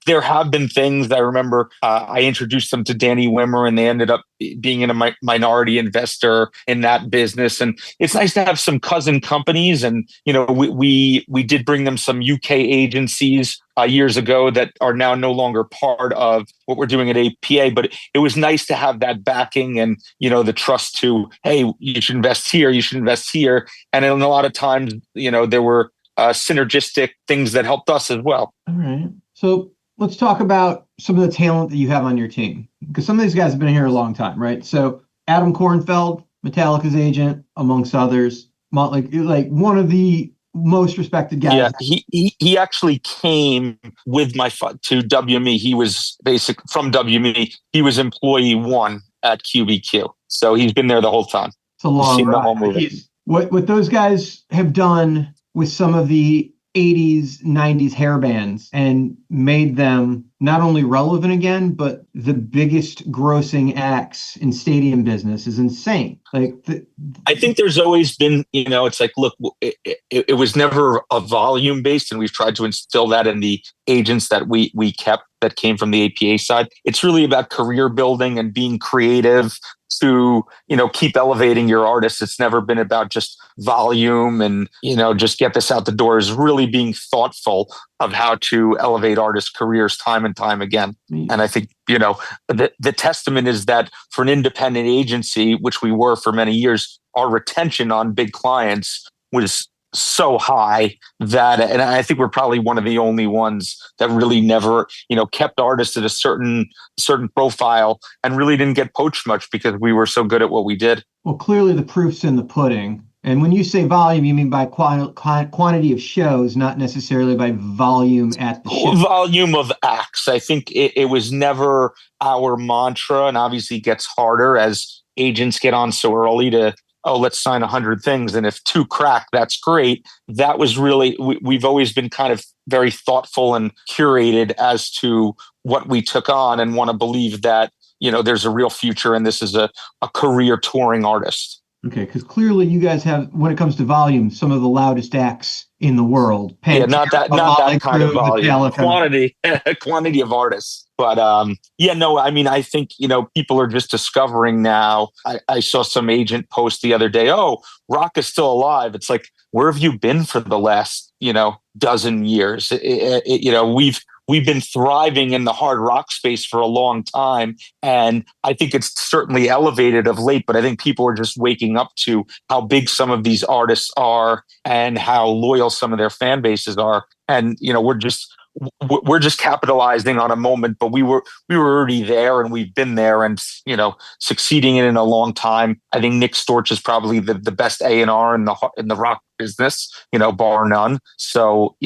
there have been things. I remember I introduced them to Danny Wimmer, and they ended up being a minority investor in that business. And it's nice to have some cousin companies. And, we did bring them some UK agencies years ago that are now no longer part of what we're doing at APA. But it was nice to have that backing and, the trust to, hey, you should invest here, you should invest here. And in a lot of times, there were synergistic things that helped us as well. All right. So let's talk about some of the talent that you have on your team, because some of these guys have been here a long time, right? So Adam Kornfeld, Metallica's agent, amongst others, like one of the most respected guys. Yeah, he actually came with to WME. He was basic from WME. He was employee 1 at QBQ, so he's been there the whole time. It's a long ride. What those guys have done with some of the 80s, 90s hair bands and made them not only relevant again, but the biggest grossing acts in stadium business is insane. I think there's always been, it's like, look, it was never a volume based, and we've tried to instill that in the agents that we kept. that came from the APA side. It's really about career building and being creative to, keep elevating your artists. It's never been about just volume and, just get this out the door. Is really being thoughtful of how to elevate artists' careers time and time again. And I think, the testament is that for an independent agency, which we were for many years, our retention on big clients was so high that, and I think we're probably one of the only ones that really never, kept artists at a certain profile and really didn't get poached much because we were so good at what we did. Well, clearly the proof's in the pudding. And when you say volume, you mean by quantity of shows, not necessarily by volume at the show. Volume of acts. I think it was never our mantra, and obviously it gets harder as agents get on so early to, let's sign 100 things. And if 2 crack, that's great. That was really, we've always been kind of very thoughtful and curated as to what we took on and want to believe that, there's a real future and this is a career touring artist. Okay, because clearly you guys have, when it comes to volume, some of the loudest acts in the world. Penn, not that kind of volume. Quantity of artists. But I think, people are just discovering now. I saw some agent post the other day, rock is still alive. It's like, where have you been for the last, dozen years? We've been thriving in the hard rock space for a long time. And I think it's certainly elevated of late, but I think people are just waking up to how big some of these artists are and how loyal some of their fan bases are. And, we're just capitalizing on a moment, but we were already there and we've been there and, succeeding in a long time. I think Nick Storch is probably the best A&R in the rock business, bar none. So,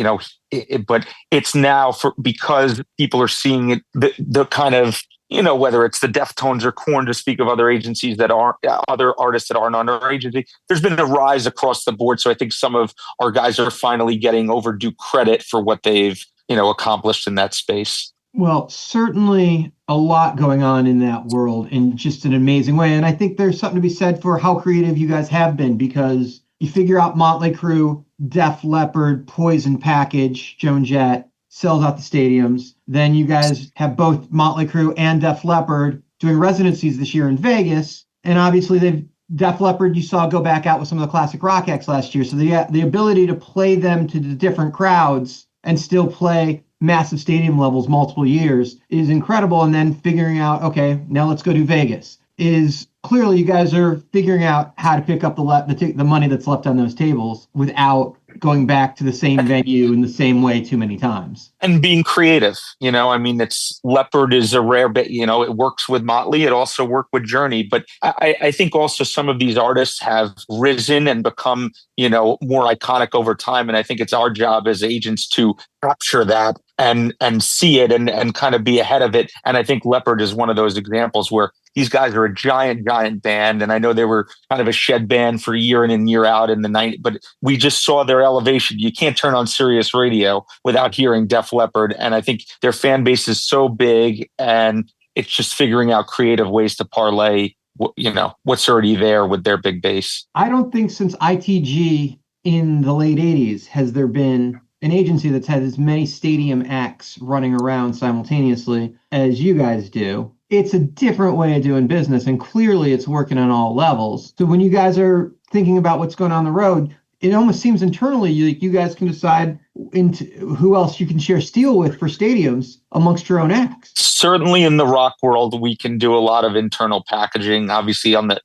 but it's now because people are seeing it, the kind of, whether it's the Deftones or Korn, to speak of other agencies that aren't, other artists that aren't on our agency, there's been a rise across the board. So I think some of our guys are finally getting overdue credit for what they've, accomplished in that space. Well, certainly a lot going on in that world in just an amazing way. And I think there's something to be said for how creative you guys have been, because you figure out Motley Crue, Def Leppard, Poison Package, Joan Jett sells out the stadiums. Then you guys have both Motley Crue and Def Leppard doing residencies this year in Vegas. And obviously Def Leppard, you saw go back out with some of the classic rock acts last year. So the ability to play them to the different crowds and still play massive stadium levels multiple years is incredible. And then figuring out, okay, now let's go to Vegas, is clearly you guys are figuring out how to pick up the money that's left on those tables without going back to the same venue in the same way too many times. And being creative, it's Leopard is a rare bit, it works with Motley. It also worked with Journey. But I think also some of these artists have risen and become, more iconic over time. And I think it's our job as agents to capture that and see it and kind of be ahead of it. And I think Leopard is one of those examples where these guys are a giant band. And I know they were kind of a shed band for year in and year out in the 90s, but we just saw their elevation. You can't turn on Sirius Radio without hearing Def Leppard. And I think their fan base is so big, and it's just figuring out creative ways to parlay, what's already there with their big base. I don't think since ITG in the late 80s has there been an agency that's had as many stadium acts running around simultaneously as you guys do. It's a different way of doing business, and clearly it's working on all levels. So when you guys are thinking about what's going on the road, it almost seems internally you guys can decide into who else you can share steel with for stadiums amongst your own acts. Certainly in the rock world, we can do a lot of internal packaging, obviously on the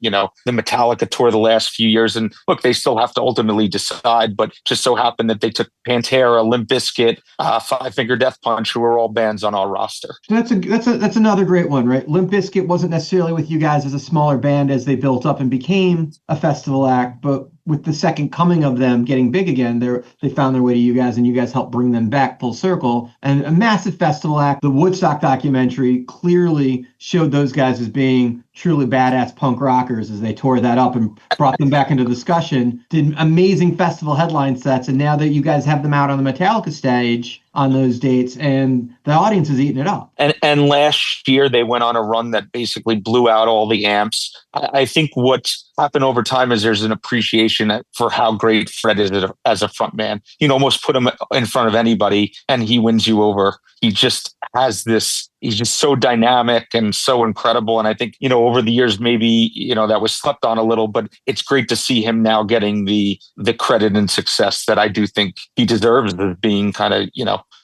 Metallica tour the last few years. And look, they still have to ultimately decide, but just so happened that they took Pantera, Limp Bizkit, Five Finger Death Punch, who are all bands on our roster. That's another great one, right? Limp Bizkit wasn't necessarily with you guys as a smaller band as they built up and became a festival act, but with the second coming of them getting big again, they found their way to you guys, and you guys helped bring them back full circle. And a massive festival act. The Woodstock documentary clearly showed those guys as being truly badass punk rockers as they tore that up and brought them back into discussion. Did amazing festival headline sets, and now that you guys have them out on the Metallica stage on those dates, and the audience is eating it up. And last year they went on a run that basically blew out all the amps. I think what's happened over time is there's an appreciation for how great Fred is as a front man. You can almost put him in front of anybody and he wins you over. He just has this, he's just so dynamic and so incredible. And I think, over the years, maybe, that was slept on a little, but it's great to see him now getting the credit and success that I do think he deserves as being kind of,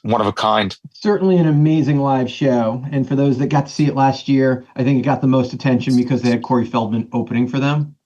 one of a kind. Certainly an amazing live show. And for those that got to see it last year, I think it got the most attention because they had Corey Feldman opening for them.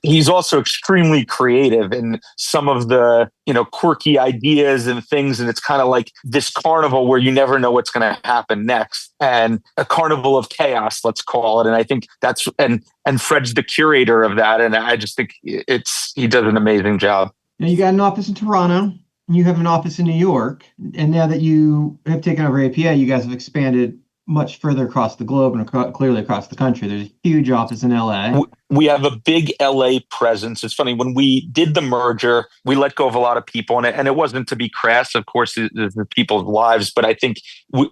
He's also extremely creative in some of the, quirky ideas and things. And it's kind of like this carnival where you never know what's going to happen next, and a carnival of chaos, let's call it. And I think that's, and Fred's the curator of that. And I just think he does an amazing job. Now you got an office in Toronto, and you have an office in New York. And now that you have taken over APA, you guys have expanded much further across the globe and clearly across the country. There's a huge office in LA. We have a big LA presence. It's funny, when we did the merger, we let go of a lot of people, and it wasn't to be crass, of course, the people's lives, but I think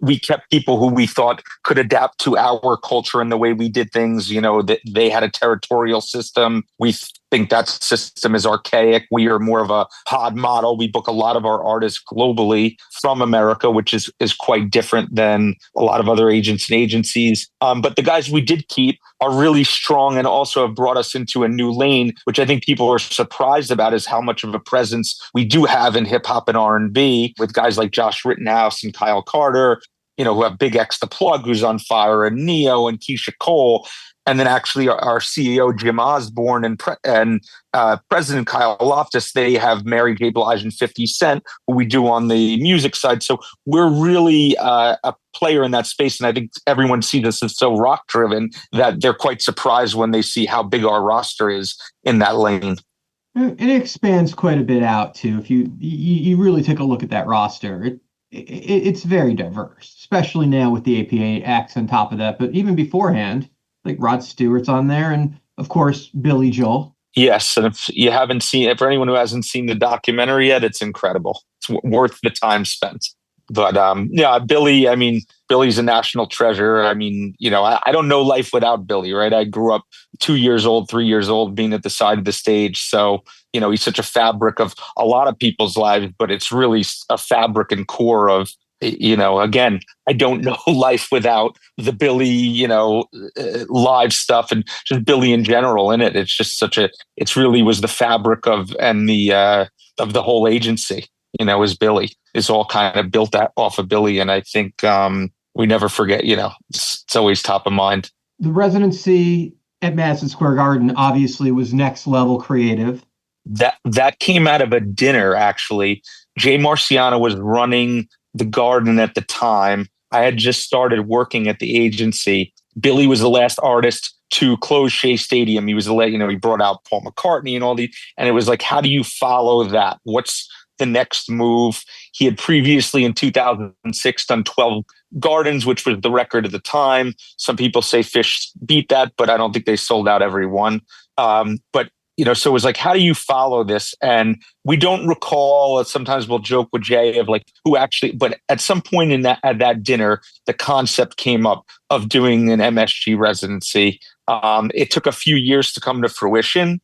we kept people who we thought could adapt to our culture and the way we did things. That they had a territorial system. We think that system is archaic. We are more of a pod model. We book a lot of our artists globally from America, which is quite different than a lot of other agents and agencies. But the guys we did keep are really strong and also have brought us into a new lane, which I think people are surprised about, is how much of a presence we do have in hip hop and R&B with guys like Josh Rittenhouse and Kyle Carter, who have Big X the Plug, who's on fire, and Neo and Keisha Cole. And then actually our CEO, Jim Osborne, and President Kyle Loftus, they have Mary J. Blige and 50 Cent, who we do on the music side. So we're really a player in that space. And I think everyone sees us as so rock driven that they're quite surprised when they see how big our roster is in that lane. It expands quite a bit out too. If you really take a look at that roster, it's very diverse, especially now with the APA acts on top of that. But even beforehand, like Rod Stewart's on there, and of course Billy Joel. Yes, and for anyone who hasn't seen the documentary yet, it's incredible. It's worth the time spent. But Billy's a national treasure. I don't know life without Billy, right? I grew up 2 years old, 3 years old, being at the side of the stage. So, he's such a fabric of a lot of people's lives, but it's really a fabric and core of, again, I don't know life without the Billy, live stuff and just Billy in general in it. It's just it's really was the fabric of the whole agency, is Billy. It's all kind of built off of Billy. And I think we never forget, it's always top of mind. The residency at Madison Square Garden obviously was next level creative. That came out of a dinner, actually. Jay Marciano was running the Garden at the time. I had just started working at the agency. Billy was the last artist to close Shea Stadium. He was he brought out Paul McCartney and all these, and it was like, how do you follow that? What's the next move? He had previously in 2006 done 12 Gardens, which was the record at the time. Some people say Fish beat that, but I don't think they sold out every one. So it was like, how do you follow this? And we don't recall, sometimes we'll joke with Jay of like who actually, but at some point at that dinner, the concept came up of doing an MSG residency. It took a few years to come to fruition.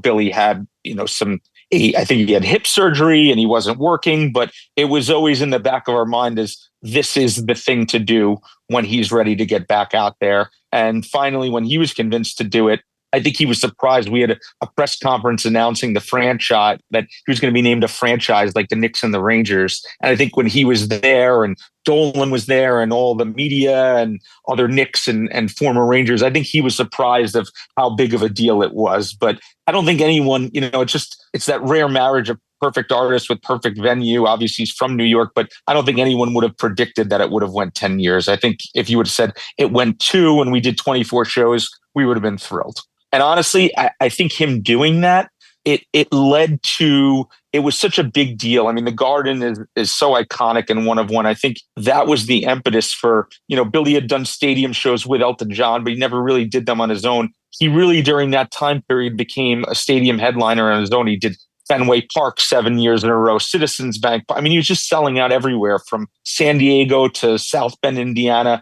Billy had, I think he had hip surgery and he wasn't working, but it was always in the back of our mind as this is the thing to do when he's ready to get back out there. And finally, when he was convinced to do it, I think he was surprised. We had a press conference announcing the franchise, that he was going to be named a franchise like the Knicks and the Rangers. And I think when he was there and Dolan was there and all the media and other Knicks and former Rangers, I think he was surprised of how big of a deal it was. But I don't think anyone, it's that rare marriage of perfect artist with perfect venue. Obviously he's from New York, but I don't think anyone would have predicted that it would have went 10 years. I think if you would have said it went 2 and we did 24 shows, we would have been thrilled. And honestly, I think him doing that it led to, it was such a big deal. I mean, the Garden is so iconic and one of one. I think that was the impetus for, Billy had done stadium shows with Elton John, but he never really did them on his own. He really, during that time period, became a stadium headliner on his own. He did Fenway Park 7 years in a row, Citizens Bank. I mean, he was just selling out everywhere from San Diego to South Bend, Indiana.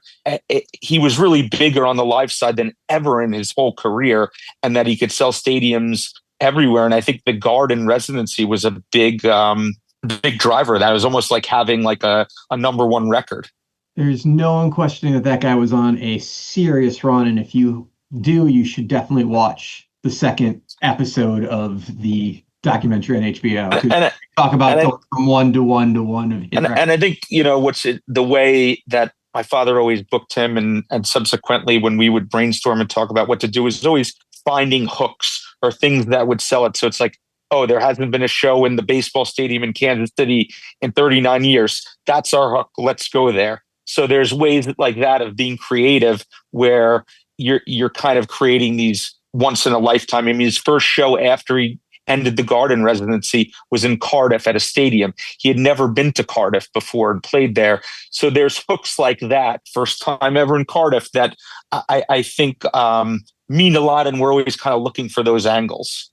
He was really bigger on the live side than ever in his whole career, and that he could sell stadiums everywhere. And I think the Garden residency was a big driver. That was almost like having like a number one record. There's no one questioning that guy was on a serious run. And if you do, you should definitely watch the second episode of the documentary on HBO. And talk about going from one to one to one. And I think, the way that my father always booked him and subsequently when we would brainstorm and talk about what to do is always finding hooks or things that would sell it. So it's like, oh, there hasn't been a show in the baseball stadium in Kansas City in 39 years. That's our hook. Let's go there. So there's ways like that of being creative where you're kind of creating these once in a lifetime. I mean, his first show after he ended the Garden residency was in Cardiff at a stadium. He had never been to Cardiff before and played there. So there's hooks like that, first time ever in Cardiff, that I think mean a lot, and we're always kind of looking for those angles.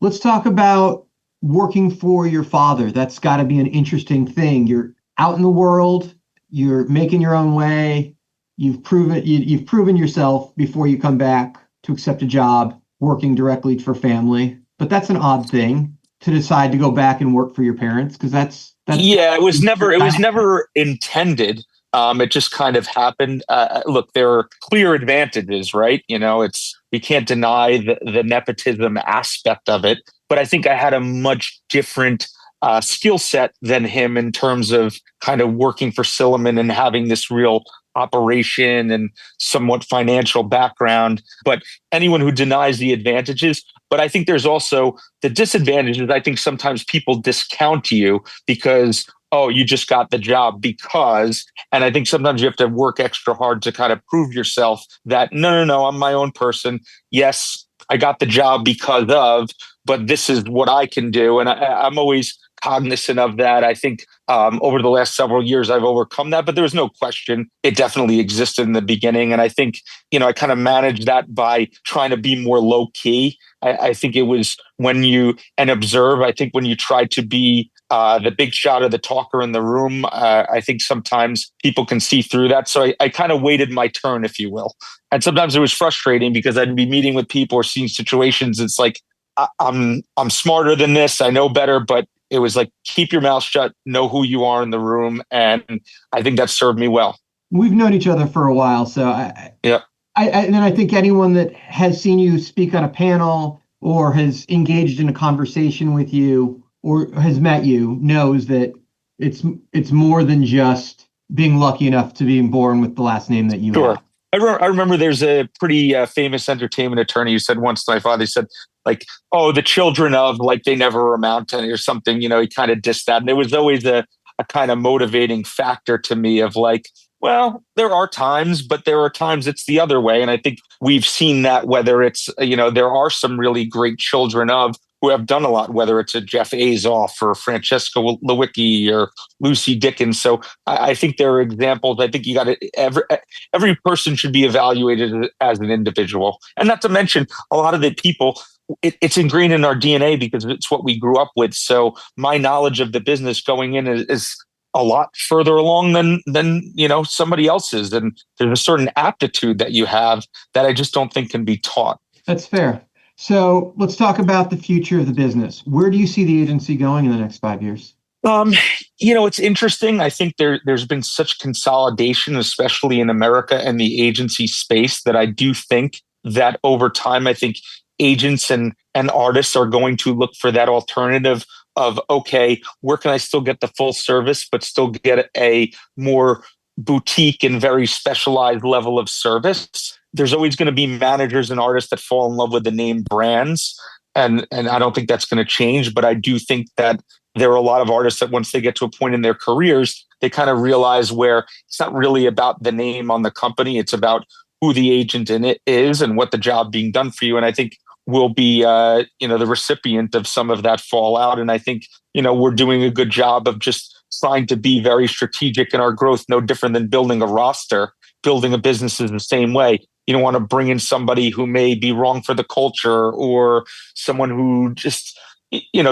Let's talk about working for your father. That's got to be an interesting thing. You're out in the world, you're making your own way. You've proven yourself before you come back to accept a job working directly for family. But that's an odd thing to decide to go back and work for your parents, because that's it was never intended. It just kind of happened. Look, there are clear advantages, right? We can't deny the nepotism aspect of it, but I think I had a much different skill set than him in terms of kind of working for Silliman and having this real operation and somewhat financial background. But anyone who denies the advantages, but I think there's also the disadvantages. I think sometimes people discount you because, oh, you just got the job and I think sometimes you have to work extra hard to kind of prove yourself that no, I'm my own person. Yes, I got the job because of, but this is what I can do. And I'm always cognizant of that. I think over the last several years, I've overcome that, but there was no question. It definitely existed in the beginning. And I think, I kind of managed that by trying to be more low key. I think it was when you observe, I think when you try to be the big shot or the talker in the room, I think sometimes people can see through that. So I kind of waited my turn, if you will. And sometimes it was frustrating because I'd be meeting with people or seeing situations. It's like, I'm smarter than this. I know better, but it was like, keep your mouth shut, know who you are in the room. And I think that served me well. We've known each other for a while. So and I think anyone that has seen you speak on a panel or has engaged in a conversation with you or has met you knows that it's more than just being lucky enough to being born with the last name that you Sure. have. I remember there's a pretty famous entertainment attorney who said once to my father, he said, like, oh, the children of, like, they never amount to or something, he kind of dissed that. And there was always a kind of motivating factor to me of like, well, there are times, but there are times it's the other way. And I think we've seen that, whether it's, there are some really great children of who have done a lot, whether it's a Jeff Azoff or Francesca Lewicki or Lucy Dickens. So I think there are examples. I think you got to, every person should be evaluated as an individual. And not to mention a lot of the people, it's ingrained in our DNA because it's what we grew up with. So my knowledge of the business going in is a lot further along than somebody else's. And there's a certain aptitude that you have that I just don't think can be taught. That's fair. So let's talk about the future of the business. Where do you see the agency going in the next 5 years? It's interesting. I think there's been such consolidation, especially in America and the agency space, that I do think that over time, I think agents and artists are going to look for that alternative of, okay, where can I still get the full service, but still get a more boutique and very specialized level of service. There's always going to be managers and artists that fall in love with the name brands. And I don't think that's going to change, but I do think that there are a lot of artists that once they get to a point in their careers, they kind of realize where it's not really about the name on the company. It's about who the agent in it is and what the job being done for you. And I think will be, the recipient of some of that fallout. And I think, we're doing a good job of just trying to be very strategic in our growth, no different than building a roster. Building a business is the same way. You don't want to bring in somebody who may be wrong for the culture or someone who just,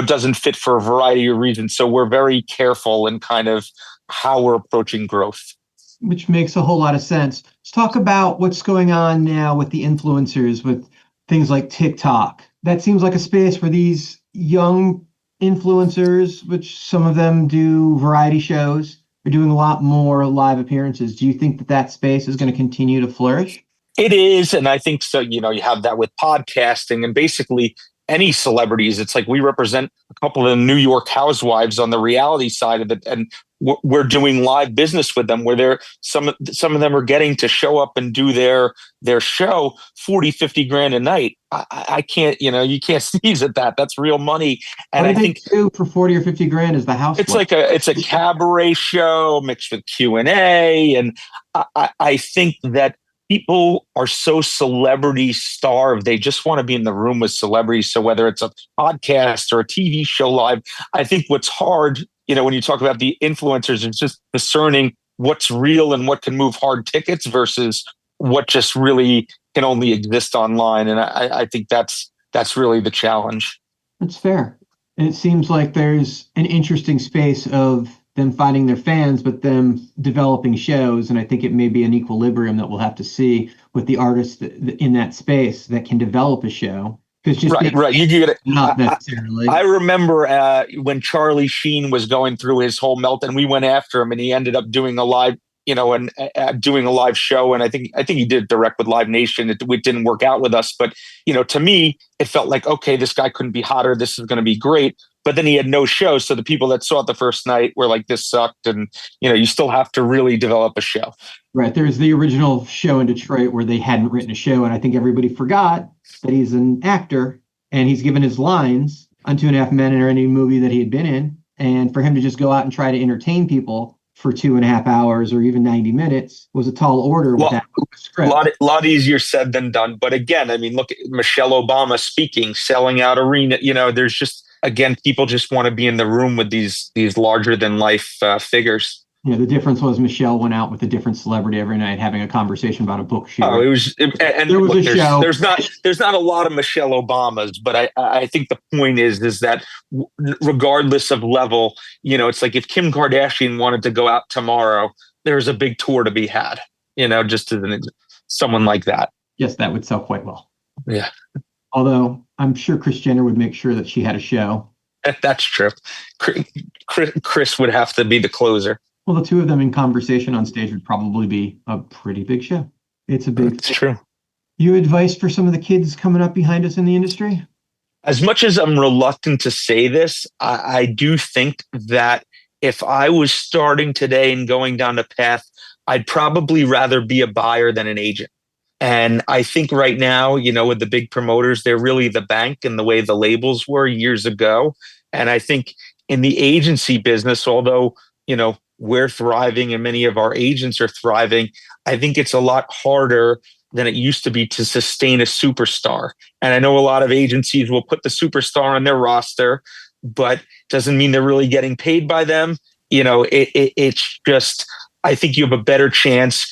doesn't fit for a variety of reasons. So we're very careful in kind of how we're approaching growth. Which makes a whole lot of sense. Let's talk about what's going on now with the influencers, with things like TikTok. That seems like a space where these young influencers, which some of them do variety shows, are doing a lot more live appearances. Do you think that space is going to continue to flourish? It is. And I think so. You have that with podcasting and basically any celebrities. It's like we represent a couple of the New York housewives on the reality side of it. And we're doing live business with them where some of them are getting to show up and do their show 40, 50 grand a night. I can't, you can't sneeze at that. That's real money. And I think too, for 40 or 50 grand is the house. It's it's a cabaret show mixed with Q&A. And I think that people are so celebrity starved. They just want to be in the room with celebrities. So whether it's a podcast or a TV show live, I think what's hard, when you talk about the influencers, it's just discerning what's real and what can move hard tickets versus what just really can only exist online. And I think that's really the challenge. That's fair. And it seems like there's an interesting space of them finding their fans, but them developing shows. And I think it may be an equilibrium that we'll have to see with the artists in that space that can develop a show. Right. You get it. Not necessarily. I remember when Charlie Sheen was going through his whole melt, and we went after him, and he ended up doing a live, doing a live show. And I think he did direct with Live Nation. It didn't work out with us, but to me, it felt like, okay, this guy couldn't be hotter. This is going to be great. But then he had no show, so the people that saw it the first night were like, "This sucked." And you still have to really develop a show. Right. There's the original show in Detroit where they hadn't written a show, and I think everybody forgot that he's an actor and he's given his lines on 2.5 Men or any movie that he had been in. And for him to just go out and try to entertain people for 2.5 hours or even 90 minutes was a tall order with that script. A lot easier said than done. But again, I mean, look at Michelle Obama speaking, selling out arena. There's just, again, people just want to be in the room with these larger than life figures. The difference was Michelle went out with a different celebrity every night having a conversation about a book share. Oh, it was, and there was a show. There's not a lot of Michelle Obamas, but I think the point is that regardless of level, it's like if Kim Kardashian wanted to go out tomorrow, there's a big tour to be had. Just as someone like that. Yes, that would sell quite well. Yeah. Although I'm sure Kris Jenner would make sure that she had a show. That's true. Chris would have to be the closer. Well, the two of them in conversation on stage would probably be a pretty big show. It's a big. It's true. You advice for some of the kids coming up behind us in the industry? As much as I'm reluctant to say this, I do think that if I was starting today and going down the path, I'd probably rather be a buyer than an agent. And I think right now, with the big promoters, they're really the bank in the way the labels were years ago. And I think in the agency business, although, we're thriving and many of our agents are thriving, I think it's a lot harder than it used to be to sustain a superstar. And I know a lot of agencies will put the superstar on their roster, but doesn't mean they're really getting paid by them. It's just, I think you have a better chance,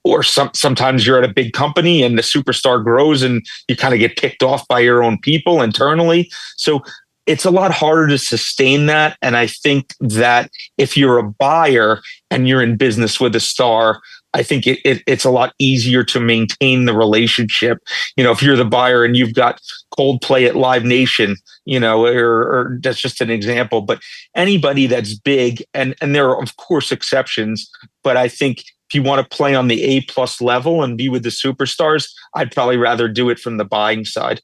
or sometimes you're at a big company and the superstar grows and you kind of get picked off by your own people internally. So it's a lot harder to sustain that. And I think that if you're a buyer and you're in business with a star, I think it's a lot easier to maintain the relationship. If you're the buyer and you've got Coldplay at Live Nation, or that's just an example, but anybody that's big, and there are of course exceptions, but I think if you want to play on the A+ level and be with the superstars, I'd probably rather do it from the buying side.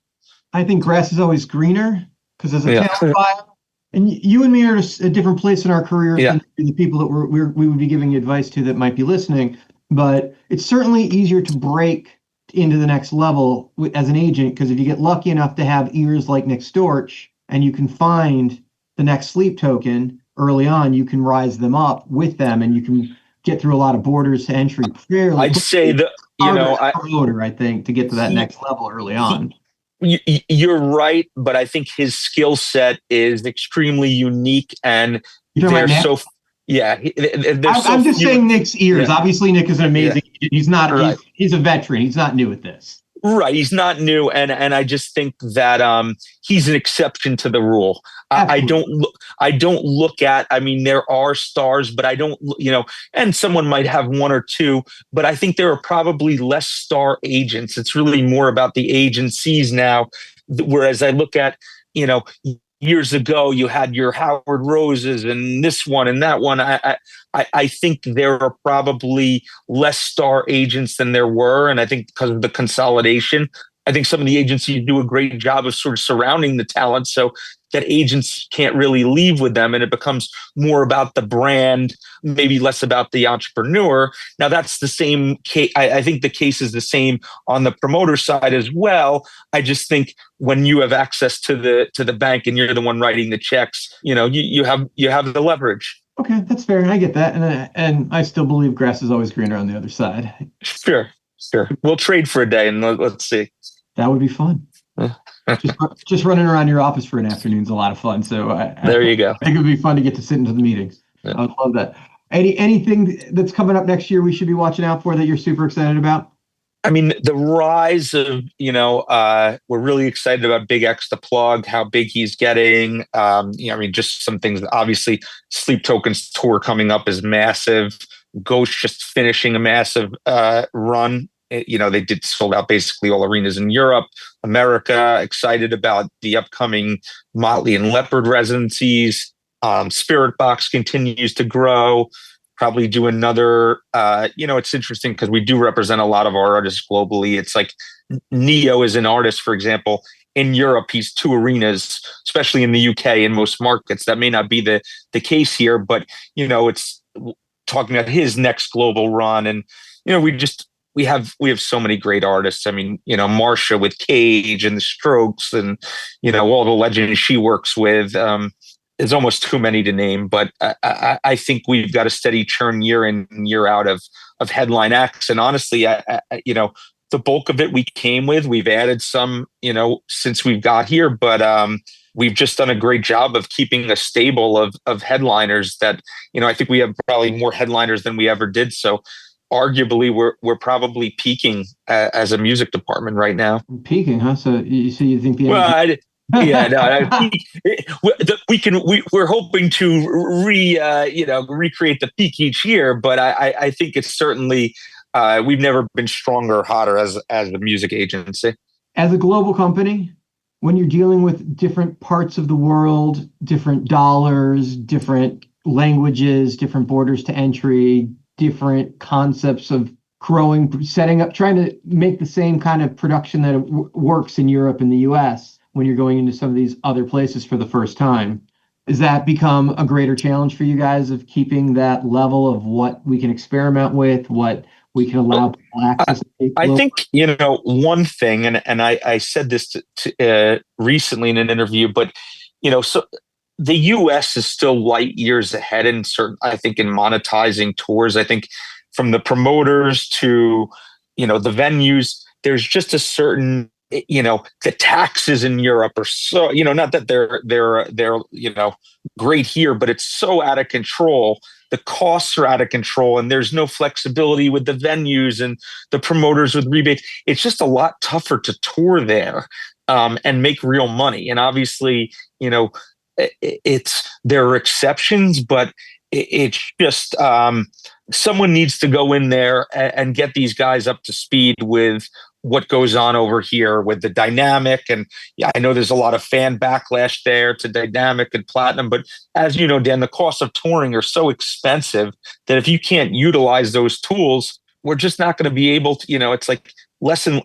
I think grass is always greener. Because as a talent buyer, and you and me are at a different place in our careers than the people that we would be giving advice to that might be listening. But it's certainly easier to break into the next level as an agent, because if you get lucky enough to have ears like Nick Storch and you can find the next sleep token early on, you can rise them up with them and you can get through a lot of borders to entry fairly. I'd say that, I think, to get to that next level early on. You're right, but I think his skill set is extremely unique, and You're they're talking about Nick? so yeah. I'm just saying Nick's ears. Yeah. Obviously, Nick is an amazing. He's not. Right. He's a veteran. He's not new at this. Right, he's not new, and I just think that he's an exception to the rule. I don't look at. I mean, there are stars, but I don't. And someone might have one or two, but I think there are probably less star agents. It's really more about the agencies now. Whereas I look at, years ago, you had your Howard Roses and this one and that one. I think there are probably less star agents than there were. And I think because of the consolidation, I think some of the agencies do a great job of sort of surrounding the talent so that agents can't really leave with them. And it becomes more about the brand, maybe less about the entrepreneur. Now, that's the same case. I think the case is the same on the promoter side as well. I just think when you have access to the bank and you're the one writing the checks, you have the leverage. Okay, that's fair. I get that. And I still believe grass is always greener on the other side. Sure. We'll trade for a day and let's see. That would be fun. Just running around your office for an afternoon is a lot of fun. So there you go. I think it would be fun to get to sit into the meetings. Yeah. I would love that. Anything that's coming up next year we should be watching out for that you're super excited about? I mean, the rise of, we're really excited about Big X, the plug, how big he's getting. Just some things. Obviously, Sleep Tokens tour coming up is massive. Ghost just finishing a massive run. They did sold out basically all arenas in Europe, America. Excited about the upcoming Motley and Leopard residencies. Spirit Box continues to grow. Probably do another. It's interesting because we do represent a lot of our artists globally. It's like Neo is an artist, for example. In Europe, he's 2 arenas, especially in the UK in most markets. That may not be the case here, but it's talking about his next global run. And we have so many great artists. I mean, Marsha with Cage and the Strokes, and all the legends she works with. It's almost too many to name, but I think we've got a steady churn year in and year out of headline acts. And honestly, the bulk of it we came with. We've added some, since we've got here, but we've just done a great job of keeping a stable of headliners that, I think we have probably more headliners than we ever did. So arguably we're probably peaking as a music department right now. Peaking, huh? So you think the we're hoping to recreate the peak each year, but I think it's certainly we've never been stronger or hotter as a music agency. As a global company, when you're dealing with different parts of the world, different dollars, different languages, different borders to entry, different concepts of growing, setting up, trying to make the same kind of production that works in Europe and the US when you're going into some of these other places for the first time. Does that become a greater challenge for you guys of keeping that level of what we can experiment with, what we can allow people access to? I think, one thing, and I said this to recently in an interview, but, so the US is still light years ahead in I think in monetizing tours. I think from the promoters to, the venues, there's just a certain, the taxes in Europe are so, not that they're great here, but it's so out of control. The costs are out of control and there's no flexibility with the venues and the promoters with rebates. It's just a lot tougher to tour there and make real money. And obviously, there are exceptions, but it's just someone needs to go in there and get these guys up to speed with what goes on over here with the dynamic. And I know there's a lot of fan backlash there to dynamic and platinum, but as you know, Dan, the costs of touring are so expensive that if you can't utilize those tools, we're just not going to be able to, it's like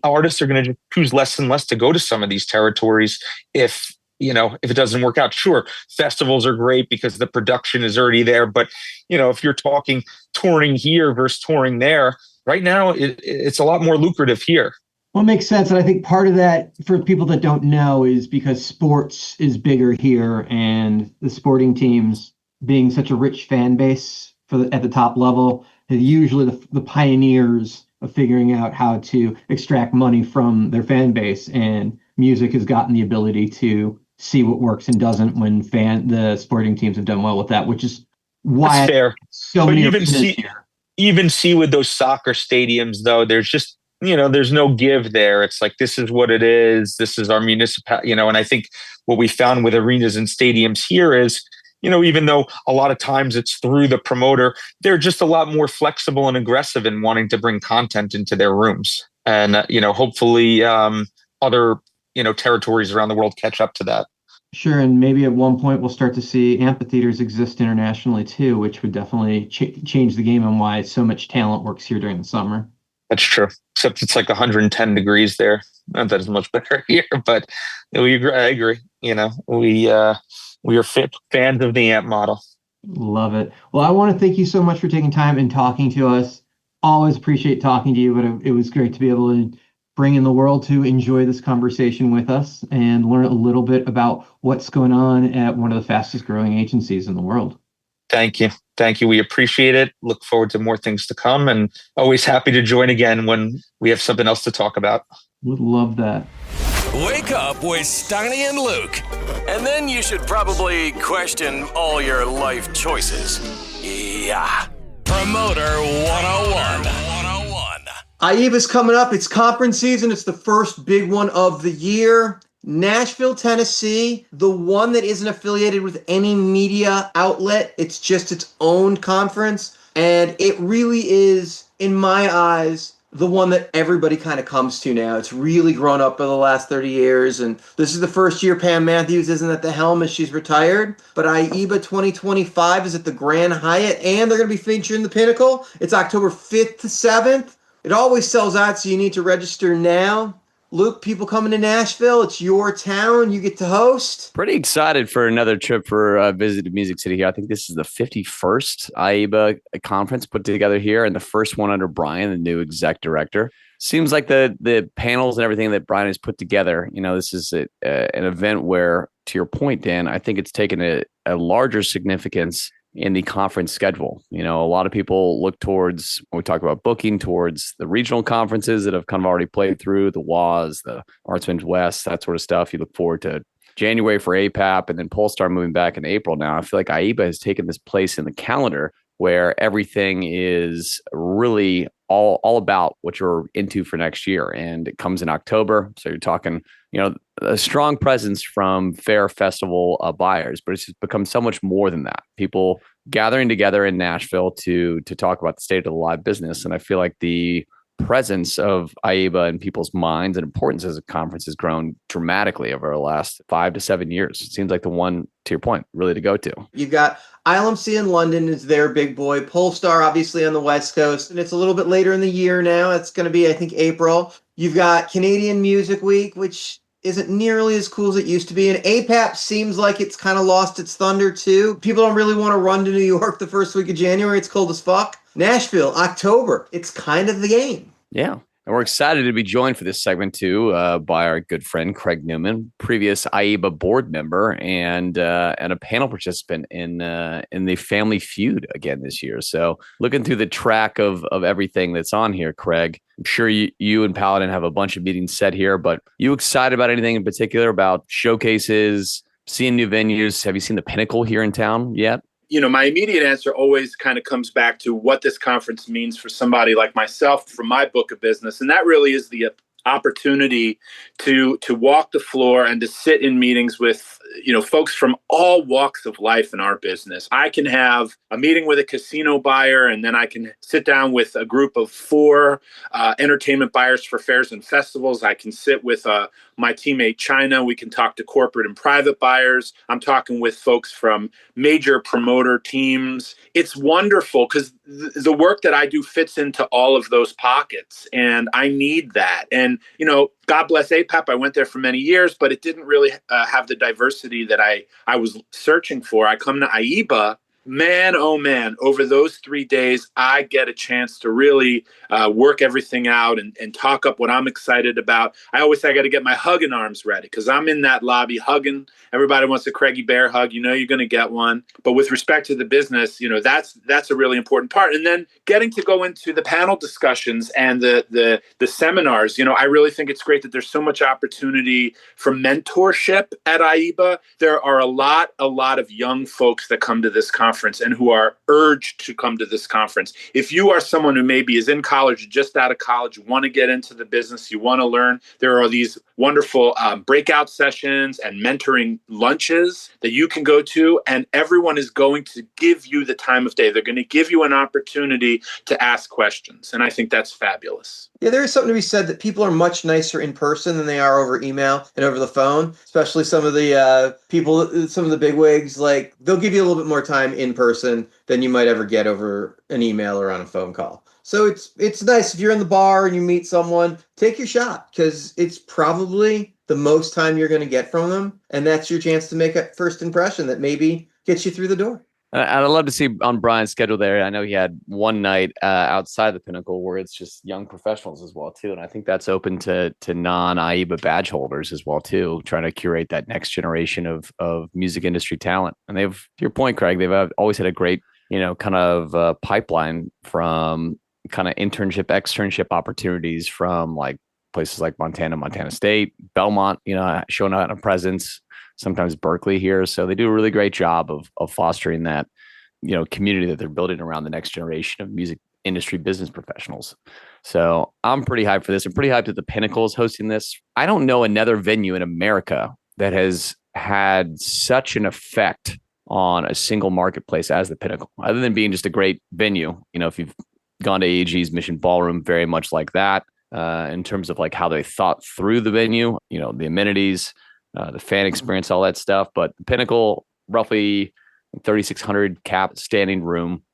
artists are going to choose less and less to go to some of these territories if it doesn't work out. Sure, festivals are great because the production is already there. But, if you're talking touring here versus touring there, right now, it's a lot more lucrative here. Well, it makes sense. And I think part of that, for people that don't know, is because sports is bigger here and the sporting teams being such a rich fan base at the top level, are usually the pioneers of figuring out how to extract money from their fan base. And music has gotten the ability to see what works and doesn't when the sporting teams have done well with that, which is why That's fair. so But many even arenas see, here. even see with those soccer stadiums, though, there's just, there's no give there. It's like, this is what it is. This is our municipal, and I think what we found with arenas and stadiums here is, even though a lot of times it's through the promoter, they're just a lot more flexible and aggressive in wanting to bring content into their rooms. And, hopefully other, territories around the world catch up to that. Sure, and maybe at one point we'll start to see amphitheaters exist internationally too, which would definitely change the game on why so much talent works here during the summer. That's true. Except it's like 110 degrees there. Not that it's much better here, but we agree. I agree. We are fans of the AMP model. Love it. Well, I want to thank you so much for taking time and talking to us. Always appreciate talking to you, but it was great to be able to bring in the world to enjoy this conversation with us and learn a little bit about what's going on at one of the fastest growing agencies in the world. Thank you. Thank you. We appreciate it. Look forward to more things to come, and always happy to join again when we have something else to talk about. Would love that. Wake up with Steiny and Luke. And then you should probably question all your life choices. Yeah. Promoter 101. IEBA's coming up. It's conference season. It's the first big one of the year. Nashville, Tennessee, the one that isn't affiliated with any media outlet. It's just its own conference. And it really is, in my eyes, the one that everybody kind of comes to now. It's really grown up over the last 30 years. And this is the first year Pam Matthews isn't at the helm as she's retired. But IEBA 2025 is at the Grand Hyatt, and they're going to be featuring the Pinnacle. It's October 5th to 7th. It always sells out, so you need to register now. Luke, people coming to Nashville, it's your town. You get to host. Pretty excited for another trip for Visit Music City here. I think this is the 51st IEBA conference put together here, and the first one under Brian, the new exec director. Seems like the panels and everything that Brian has put together, this is an event where, to your point, Dan, I think it's taken a larger significance in the conference schedule. A lot of people look towards, when we talk about booking, towards the regional conferences that have kind of already played through, the WAS, the Artsman's West, that sort of stuff. You look forward to January for APAP, and then Polestar moving back in April now. I feel like IEBA has taken this place in the calendar where everything is really all about what you're into for next year. And it comes in October. So you're talking, a strong presence from fair festival buyers, but it's just become so much more than that. People gathering together in Nashville to talk about the state of the live business. And I feel like the presence of IEBA in people's minds and importance as a conference has grown dramatically over the last 5 to 7 years. It seems like the one, to your point, really to go to. You've got ILMC in London is their big boy. Polestar, obviously, on the West Coast. And it's a little bit later in the year now. It's going to be, I think, April. You've got Canadian Music Week, which isn't nearly as cool as it used to be. And APAP seems like it's kind of lost its thunder, too. People don't really want to run to New York the first week of January. It's cold as fuck. Nashville, October. It's kind of the game. Yeah. And we're excited to be joined for this segment, too, by our good friend, Craig Newman, previous IEBA board member and a panel participant in the Family Feud again this year. So looking through the track of everything that's on here, Craig, I'm sure you and Paladin have a bunch of meetings set here, but you excited about anything in particular about showcases, seeing new venues? Have you seen the Pinnacle here in town yet? My immediate answer always kind of comes back to what this conference means for somebody like myself from my book of business. And that really is the opportunity to walk the floor and to sit in meetings with, folks from all walks of life in our business. I can have a meeting with a casino buyer, and then I can sit down with a group of 4 entertainment buyers for fairs and festivals. I can sit with my teammate China. We can talk to corporate and private buyers. I'm talking with folks from major promoter teams. It's wonderful because the work that I do fits into all of those pockets, and I need that. And, God bless APAP. I went there for many years, but it didn't really have the diversity that I was searching for. I come to IEBA, Man, oh man, over those 3 days, I get a chance to really work everything out and talk up what I'm excited about. I always say I got to get my hugging arms ready because I'm in that lobby hugging. Everybody wants a Craigie Bear hug. You know you're going to get one. But with respect to the business, that's a really important part. And then getting to go into the panel discussions and the seminars, I really think it's great that there's so much opportunity for mentorship at IEBA. There are a lot of young folks that come to this conference and who are urged to come to this conference. If you are someone who maybe is in college, just out of college, want to get into the business, you want to learn, there are these wonderful breakout sessions and mentoring lunches that you can go to, and everyone is going to give you the time of day. They're going to give you an opportunity to ask questions, and I think that's fabulous. Yeah, there is something to be said that people are much nicer in person than they are over email and over the phone, especially some of the people, some of the bigwigs. Like, they'll give you a little bit more time in person than you might ever get over an email or on a phone call. So it's nice if you're in the bar and you meet someone, take your shot because it's probably the most time you're going to get from them. And that's your chance to make a first impression that maybe gets you through the door. I'd love to see on Brian's schedule there. I know he had one night outside the Pinnacle where it's just young professionals as well, too. And I think that's open to non-IEBA badge holders as well, too, trying to curate that next generation of music industry talent. And they've, to your point, Craig, they've always had a great, kind of pipeline from kind of internship, externship opportunities from like places like Montana State, Belmont, showing out a presence. Sometimes Berkeley here. So they do a really great job of fostering that, community that they're building around the next generation of music industry business professionals. So I'm pretty hyped for this. I'm pretty hyped that the Pinnacle is hosting this. I don't know another venue in America that has had such an effect on a single marketplace as the Pinnacle, other than being just a great venue. If you've gone to IAG's Mission Ballroom, very much like that in terms of like how they thought through the venue, the amenities, the fan experience, all that stuff. But the Pinnacle, roughly 3,600 cap standing room,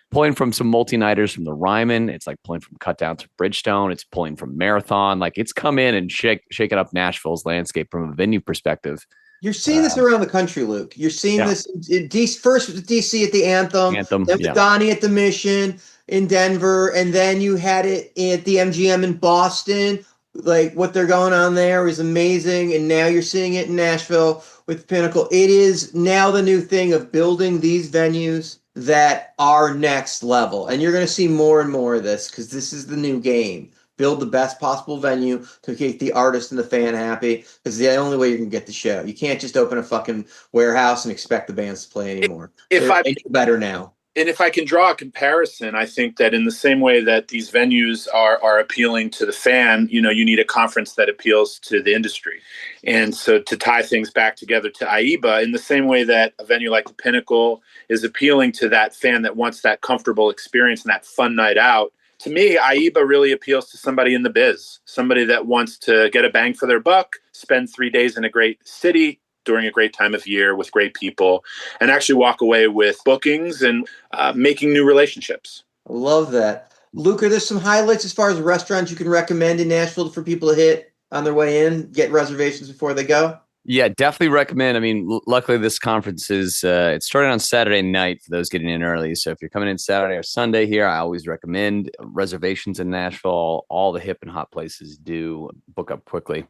pulling from some multi-nighters from the Ryman. It's like pulling from Cut Down to Bridgestone. It's pulling from Marathon. Like, it's come in and shaking up Nashville's landscape from a venue perspective. You're seeing this around the country, Luke. You're seeing this in first with DC at the Anthem, then with Donnie at the Mission in Denver, and then you had it at the MGM in Boston. Like, what they're going on there is amazing. And now you're seeing it in Nashville with Pinnacle. It is now the new thing of building these venues that are next level. And you're going to see more and more of this because this is the new game. Build the best possible venue to keep the artist and the fan happy. Because it's the only way you can get the show. You can't just open a fucking warehouse and expect the bands to play anymore. They're better now. And if I can draw a comparison, I think that in the same way that these venues are appealing to the fan, you need a conference that appeals to the industry. And so to tie things back together to IEBA, in the same way that a venue like the Pinnacle is appealing to that fan that wants that comfortable experience and that fun night out, to me, IEBA really appeals to somebody in the biz, somebody that wants to get a bang for their buck, spend 3 days in a great city, during a great time of year with great people, and actually walk away with bookings and making new relationships. I love that. Luke, are there some highlights as far as restaurants you can recommend in Nashville for people to hit on their way in, get reservations before they go? Yeah, definitely recommend. I mean, luckily this conference is, it started on Saturday night for those getting in early. So if you're coming in Saturday or Sunday here, I always recommend reservations in Nashville. All the hip and hot places do book up quickly.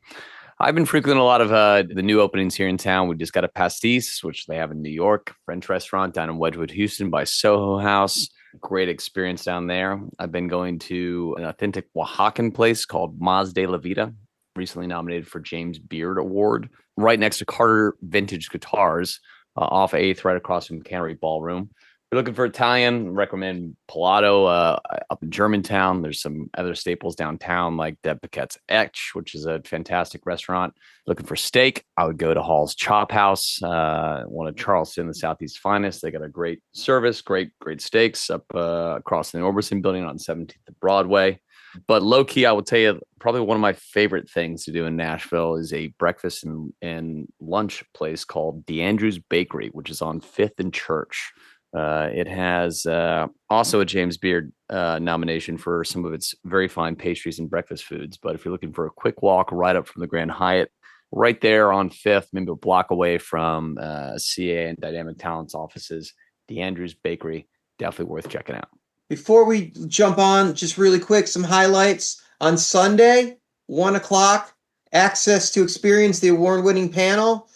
I've been frequenting a lot of the new openings here in town. We just got a Pastis, which they have in New York, French restaurant down in Wedgwood, Houston by Soho House. Great experience down there. I've been going to an authentic Oaxacan place called Mas de la Vida, recently nominated for James Beard Award, right next to Carter Vintage Guitars off 8th, right across from Cannery Ballroom. If you're looking for Italian, recommend Palato up in Germantown. There's some other staples downtown like Deb Paquette's Etch, which is a fantastic restaurant. Looking for steak, I would go to Hall's Chop House, one of Charleston, the Southeast finest. They got a great service, great steaks up across the Orbison building on 17th and Broadway. But low key, I will tell you, probably one of my favorite things to do in Nashville is a breakfast and lunch place called DeAndrew's Bakery, which is on 5th and Church. It has also a James Beard nomination for some of its very fine pastries and breakfast foods. But if you're looking for a quick walk right up from the Grand Hyatt, right there on 5th, maybe a block away from CA and Dynamic Talents offices, DeAndrew's Bakery. Definitely worth checking out. Before we jump on, just really quick, some highlights. On Sunday, 1 o'clock, access to experience the award-winning panel.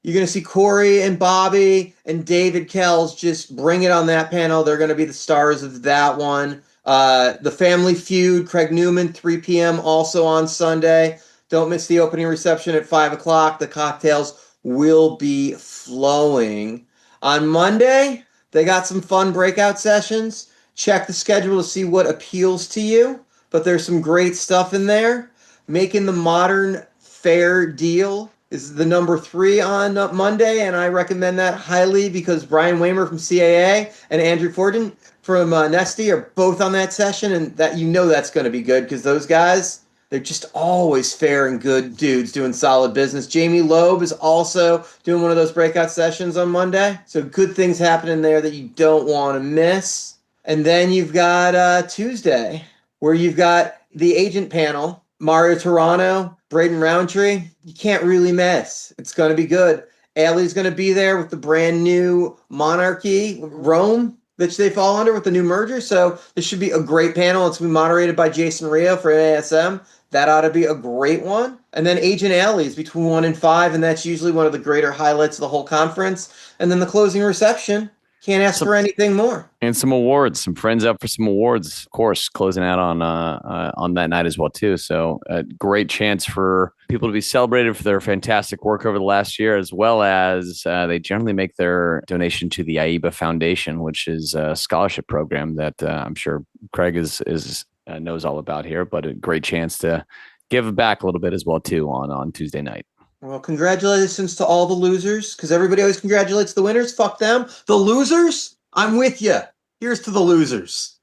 You're going to see Corey and Bobby and David Kells just bring it on that panel. They're going to be the stars of that one. The Family Feud, Craig Newman, 3 p.m. also on Sunday. Don't miss the opening reception at 5 o'clock. The cocktails will be flowing. On Monday, they got some fun breakout sessions. Check the schedule to see what appeals to you. But there's some great stuff in there. Making the Modern Fair Deal is the number 3 on Monday, and I recommend that highly because Brian Waymer from CAA and Andrew Forden from Nesty are both on that session, and that that's going to be good because those guys, they're just always fair and good dudes doing solid business. Jamie Loeb is also doing one of those breakout sessions on Monday, so good things happening there that you don't want to miss. And then you've got Tuesday, where you've got the agent panel, Mario Toronto, Braden Roundtree. You can't really miss. It's going to be good. Ailey's going to be there with the brand new Monarchy, Rome, which they fall under with the new merger. So this should be a great panel. It's going to be moderated by Jason Rio for ASM. That ought to be a great one. And then Agent Alley's between 1 and 5, and that's usually one of the greater highlights of the whole conference. And then the closing reception. Can't ask for anything more. And some awards, some friends up for some awards, of course, closing out on that night as well, too. So a great chance for people to be celebrated for their fantastic work over the last year, as well as they generally make their donation to the IEBA Foundation, which is a scholarship program that I'm sure Craig knows all about here, but a great chance to give back a little bit as well, too, on Tuesday night. Well, congratulations to all the losers, because everybody always congratulates the winners. Fuck them. The losers, I'm with you. Here's to the losers.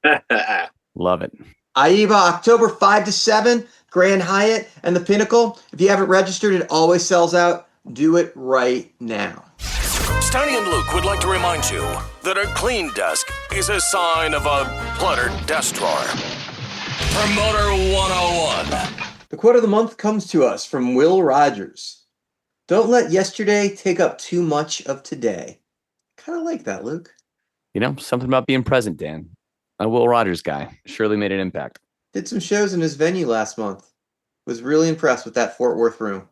Love it. IEBA, October 5 to 7, Grand Hyatt and the Pinnacle. If you haven't registered, it always sells out. Do it right now. Steiny and Luke would like to remind you that a clean desk is a sign of a cluttered desk drawer. Promoter 101. The quote of the month comes to us from Will Rogers. Don't let yesterday take up too much of today. Kind of like that, Luke. Something about being present, Dan. A Will Rogers guy. Surely made an impact. Did some shows in his venue last month. Was really impressed with that Fort Worth room.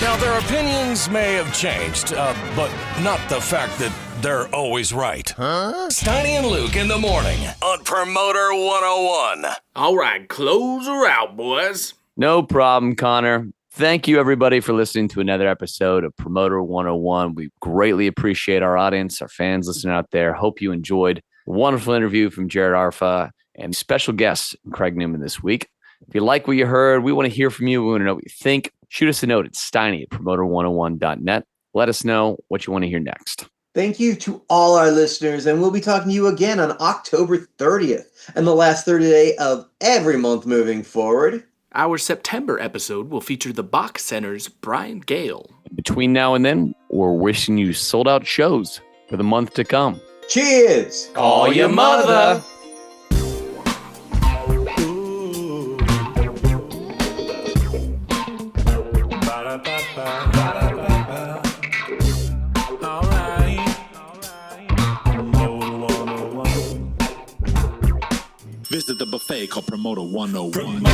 Now, their opinions may have changed, but not the fact that they're always right. Steiny and Luke in the morning on Promoter 101. All right, close her out, boys. No problem, Connor. Thank you, everybody, for listening to another episode of Promoter 101. We greatly appreciate our audience, our fans listening out there. Hope you enjoyed a wonderful interview from Jared Arfa and special guest Craig Newman this week. If you like what you heard, we want to hear from you. We want to know what you think. Shoot us a note at Steiny at promoter101.net. Let us know what you want to hear next. Thank you to all our listeners, and we'll be talking to you again on October 30th and the last 30th day of every month moving forward. Our September episode will feature the Bach Center's Brian Gale. Between now and then, we're wishing you sold-out shows for the month to come. Cheers! Call your mother! Visit the buffet called Promoter 101.